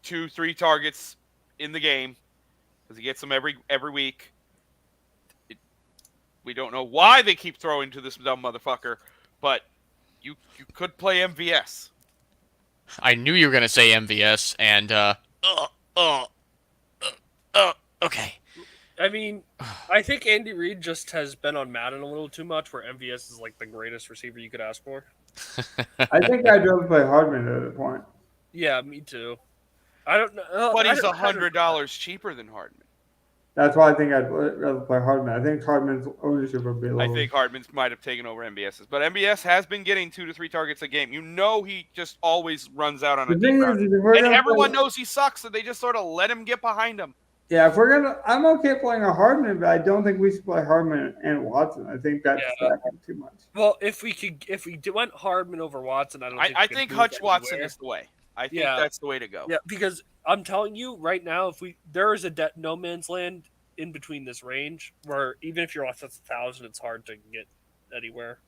2-3 targets in the game because he gets them every week. We don't know why they keep throwing to this dumb motherfucker, but you could play MVS. I knew you were gonna say MVS, and okay. I mean, I think Andy Reid just has been on Madden a little too much, where MVS is like the greatest receiver you could ask for. I think I'd rather play Hardman at this point. Yeah, me too. I don't know. But he's $100 cheaper than Hardman. That's why I think I'd rather play Hardman. I think Hardman's ownership would be lower. I think Hardman's might have taken over MBS's, but MBS has been getting 2 to 3 targets a game. You know, he just always runs out on a deep run. And everyone knows he sucks, so they just sort of let him get behind him. Yeah, if we're gonna, I'm okay playing a Hardman, but I don't think we should play Hardman and Watson. I think that's too much. Well, if we went Hardman over Watson, I think Hutch Watson is the way. I think that's the way to go. Yeah, because I'm telling you right now, there is a no man's land in between this range where even if you're off that's 1,000, it's hard to get anywhere.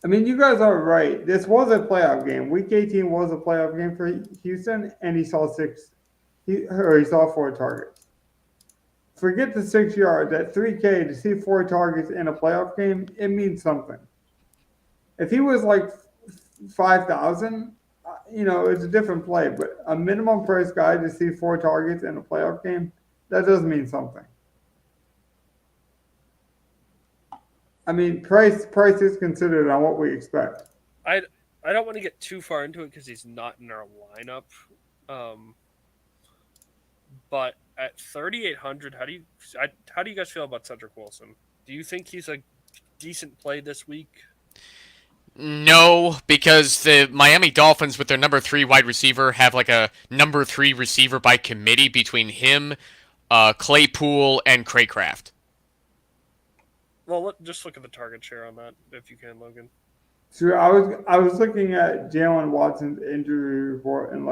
I mean, you guys are right. This was a playoff game. Week 18 was a playoff game for Houston, and he saw 4 targets. Forget the 6 yards. At 3K to see 4 targets in a playoff game, it means something. If he was like 5,000, it's a different play. But a minimum price guy to see 4 targets in a playoff game, that does mean something. I mean, price is considered on what we expect. I don't want to get too far into it because he's not in our lineup. But at 3,800, how do you guys feel about Cedric Wilson? Do you think he's a decent play this week? No, because the Miami Dolphins, with their number 3 wide receiver, have like a number 3 receiver by committee between him, Claypool, and Craycraft. Well, just look at the target share on that, if you can, Logan. So I was looking at Jalen Watson's injury report and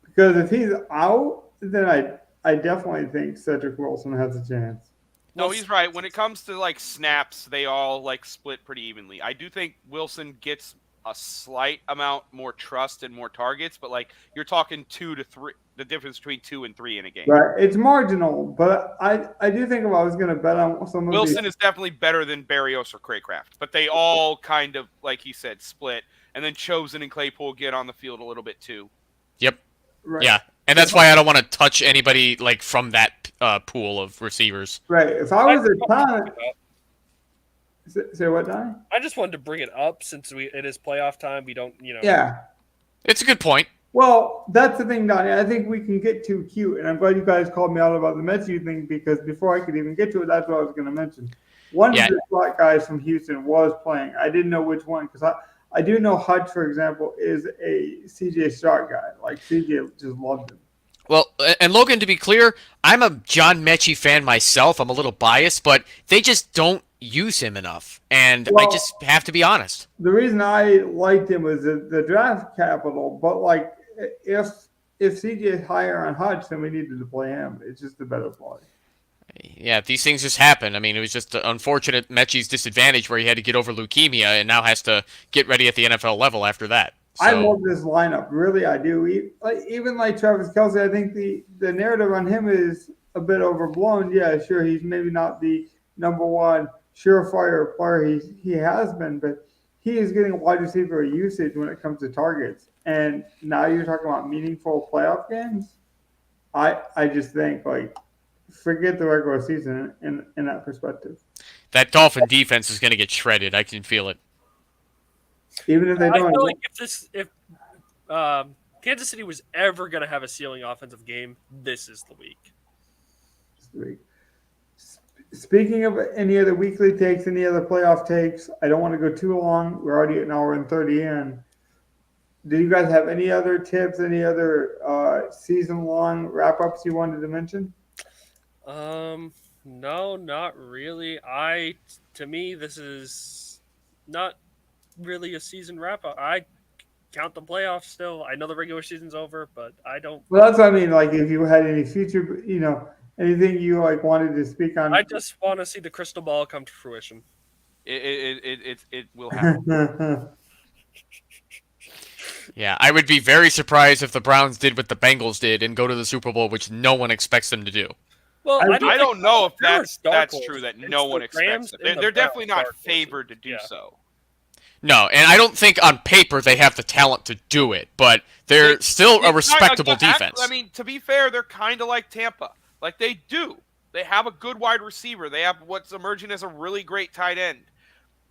because if he's out, then I definitely think Cedric Wilson has a chance. No, he's right. When it comes to snaps, they all split pretty evenly. I do think Wilson gets a slight amount more trust and more targets, but you're talking 2 to 3, the difference between 2 and 3 in a game. Right, it's marginal, but I do think if I was going to bet on some of Wilson is definitely better than Berrios or Craycraft, but they all kind of, like he said, split, and then Chosen and Claypool get on the field a little bit too. Yep. Right. Yeah, and that's why I don't want to touch anybody from that pool of receivers. Right. If I was a ton, say what, Donnie? I just wanted to bring it up since it is playoff time. We don't, Yeah. It's a good point. Well, that's the thing, Donnie. I think we can get too cute, and I'm glad you guys called me out about the Metsy thing because before I could even get to it, that's what I was going to mention. One of the slot guys from Houston was playing. I didn't know which one because I do know Hutch, for example, is a CJ Sharp guy. CJ just loved him. Well, and Logan, to be clear, I'm a John Mechie fan myself. I'm a little biased, but they just don't use him enough, and I just have to be honest. The reason I liked him was the draft capital, but if CJ is higher on Hutch, then we needed to play him. It's just a better play. Yeah, these things just happen. I mean, it was just unfortunate Mechie's disadvantage where he had to get over leukemia and now has to get ready at the NFL level after that. So. I love this lineup. Really, I do. Even Travis Kelce, I think the narrative on him is a bit overblown. Yeah, sure, he's maybe not the number one surefire player he has been, but he is getting wide receiver usage when it comes to targets. And now you're talking about meaningful playoff games. I just think forget the regular season in that perspective. That Dolphin defense is going to get shredded. I can feel it. Even if they don't. I feel like if Kansas City was ever going to have a ceiling offensive game, this is the week. Speaking of any other weekly takes, any other playoff takes, I don't want to go too long. We're already at an hour and 30 in. Do you guys have any other tips, any other season-long wrap-ups you wanted to mention? No, not really. To me, this is not really a season wrap-up. I count the playoffs still. I know the regular season's over, but I don't. Well, that's what I mean. If you had any future, anything you wanted to speak on. I just want to see the crystal ball come to fruition. It will happen. Yeah, I would be very surprised if the Browns did what the Bengals did and go to the Super Bowl, which no one expects them to do. Well, I don't know if that's true that no one expects them. They're definitely not favored to do so. No, and I don't think on paper they have the talent to do it, but they're still a respectable defense. I mean, to be fair, they're kind of like Tampa. They do. They have a good wide receiver. They have what's emerging as a really great tight end.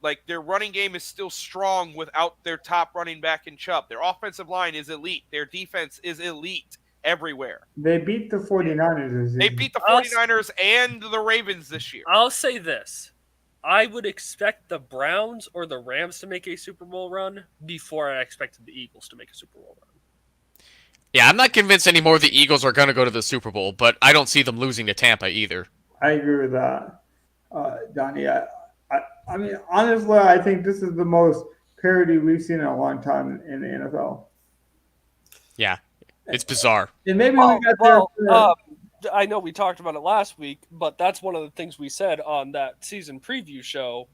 Like, their running game is still strong without their top running back in Chubb. Their offensive line is elite. Their defense is elite everywhere. They beat the 49ers this season. They beat the 49ers and the Ravens this year. I'll say this. I would expect the Browns or the Rams to make a Super Bowl run before I expected the Eagles to make a Super Bowl run. Yeah, I'm not convinced anymore the Eagles are going to go to the Super Bowl, but I don't see them losing to Tampa either. I agree with that, Donnie. I mean, honestly, I think this is the most parity we've seen in a long time in the NFL. Yeah, it's bizarre. And maybe we got there. I know we talked about it last week, but that's one of the things we said on that season preview show,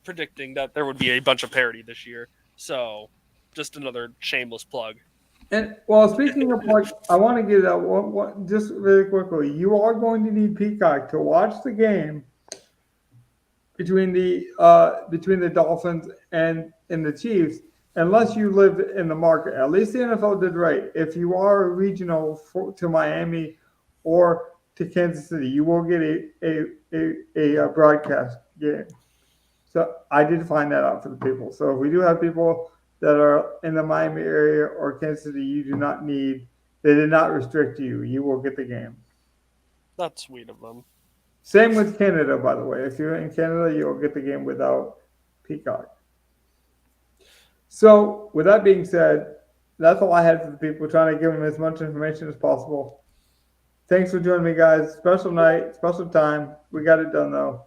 predicting that there would be a bunch of parity this year. So, just another shameless plug. And well, speaking of plug, I want to get that one just really quickly. You are going to need Peacock to watch the game between the Dolphins and the Chiefs, unless you live in the market. At least the NFL did right. If you are regional to Miami or to Kansas City, you will get a broadcast game. So I did find that out for the people. So if we do have people that are in the Miami area or Kansas City, they did not restrict you. You will get the game. That's sweet of them. Same with Canada, by the way. If you're in Canada, you'll get the game without Peacock. So with that being said, that's all I had for the people, trying to give them as much information as possible. Thanks for joining me, guys. Special night, special time. We got it done, though.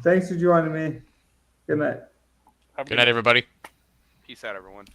Thanks for joining me. Good night. Good night, everybody. Peace out, everyone.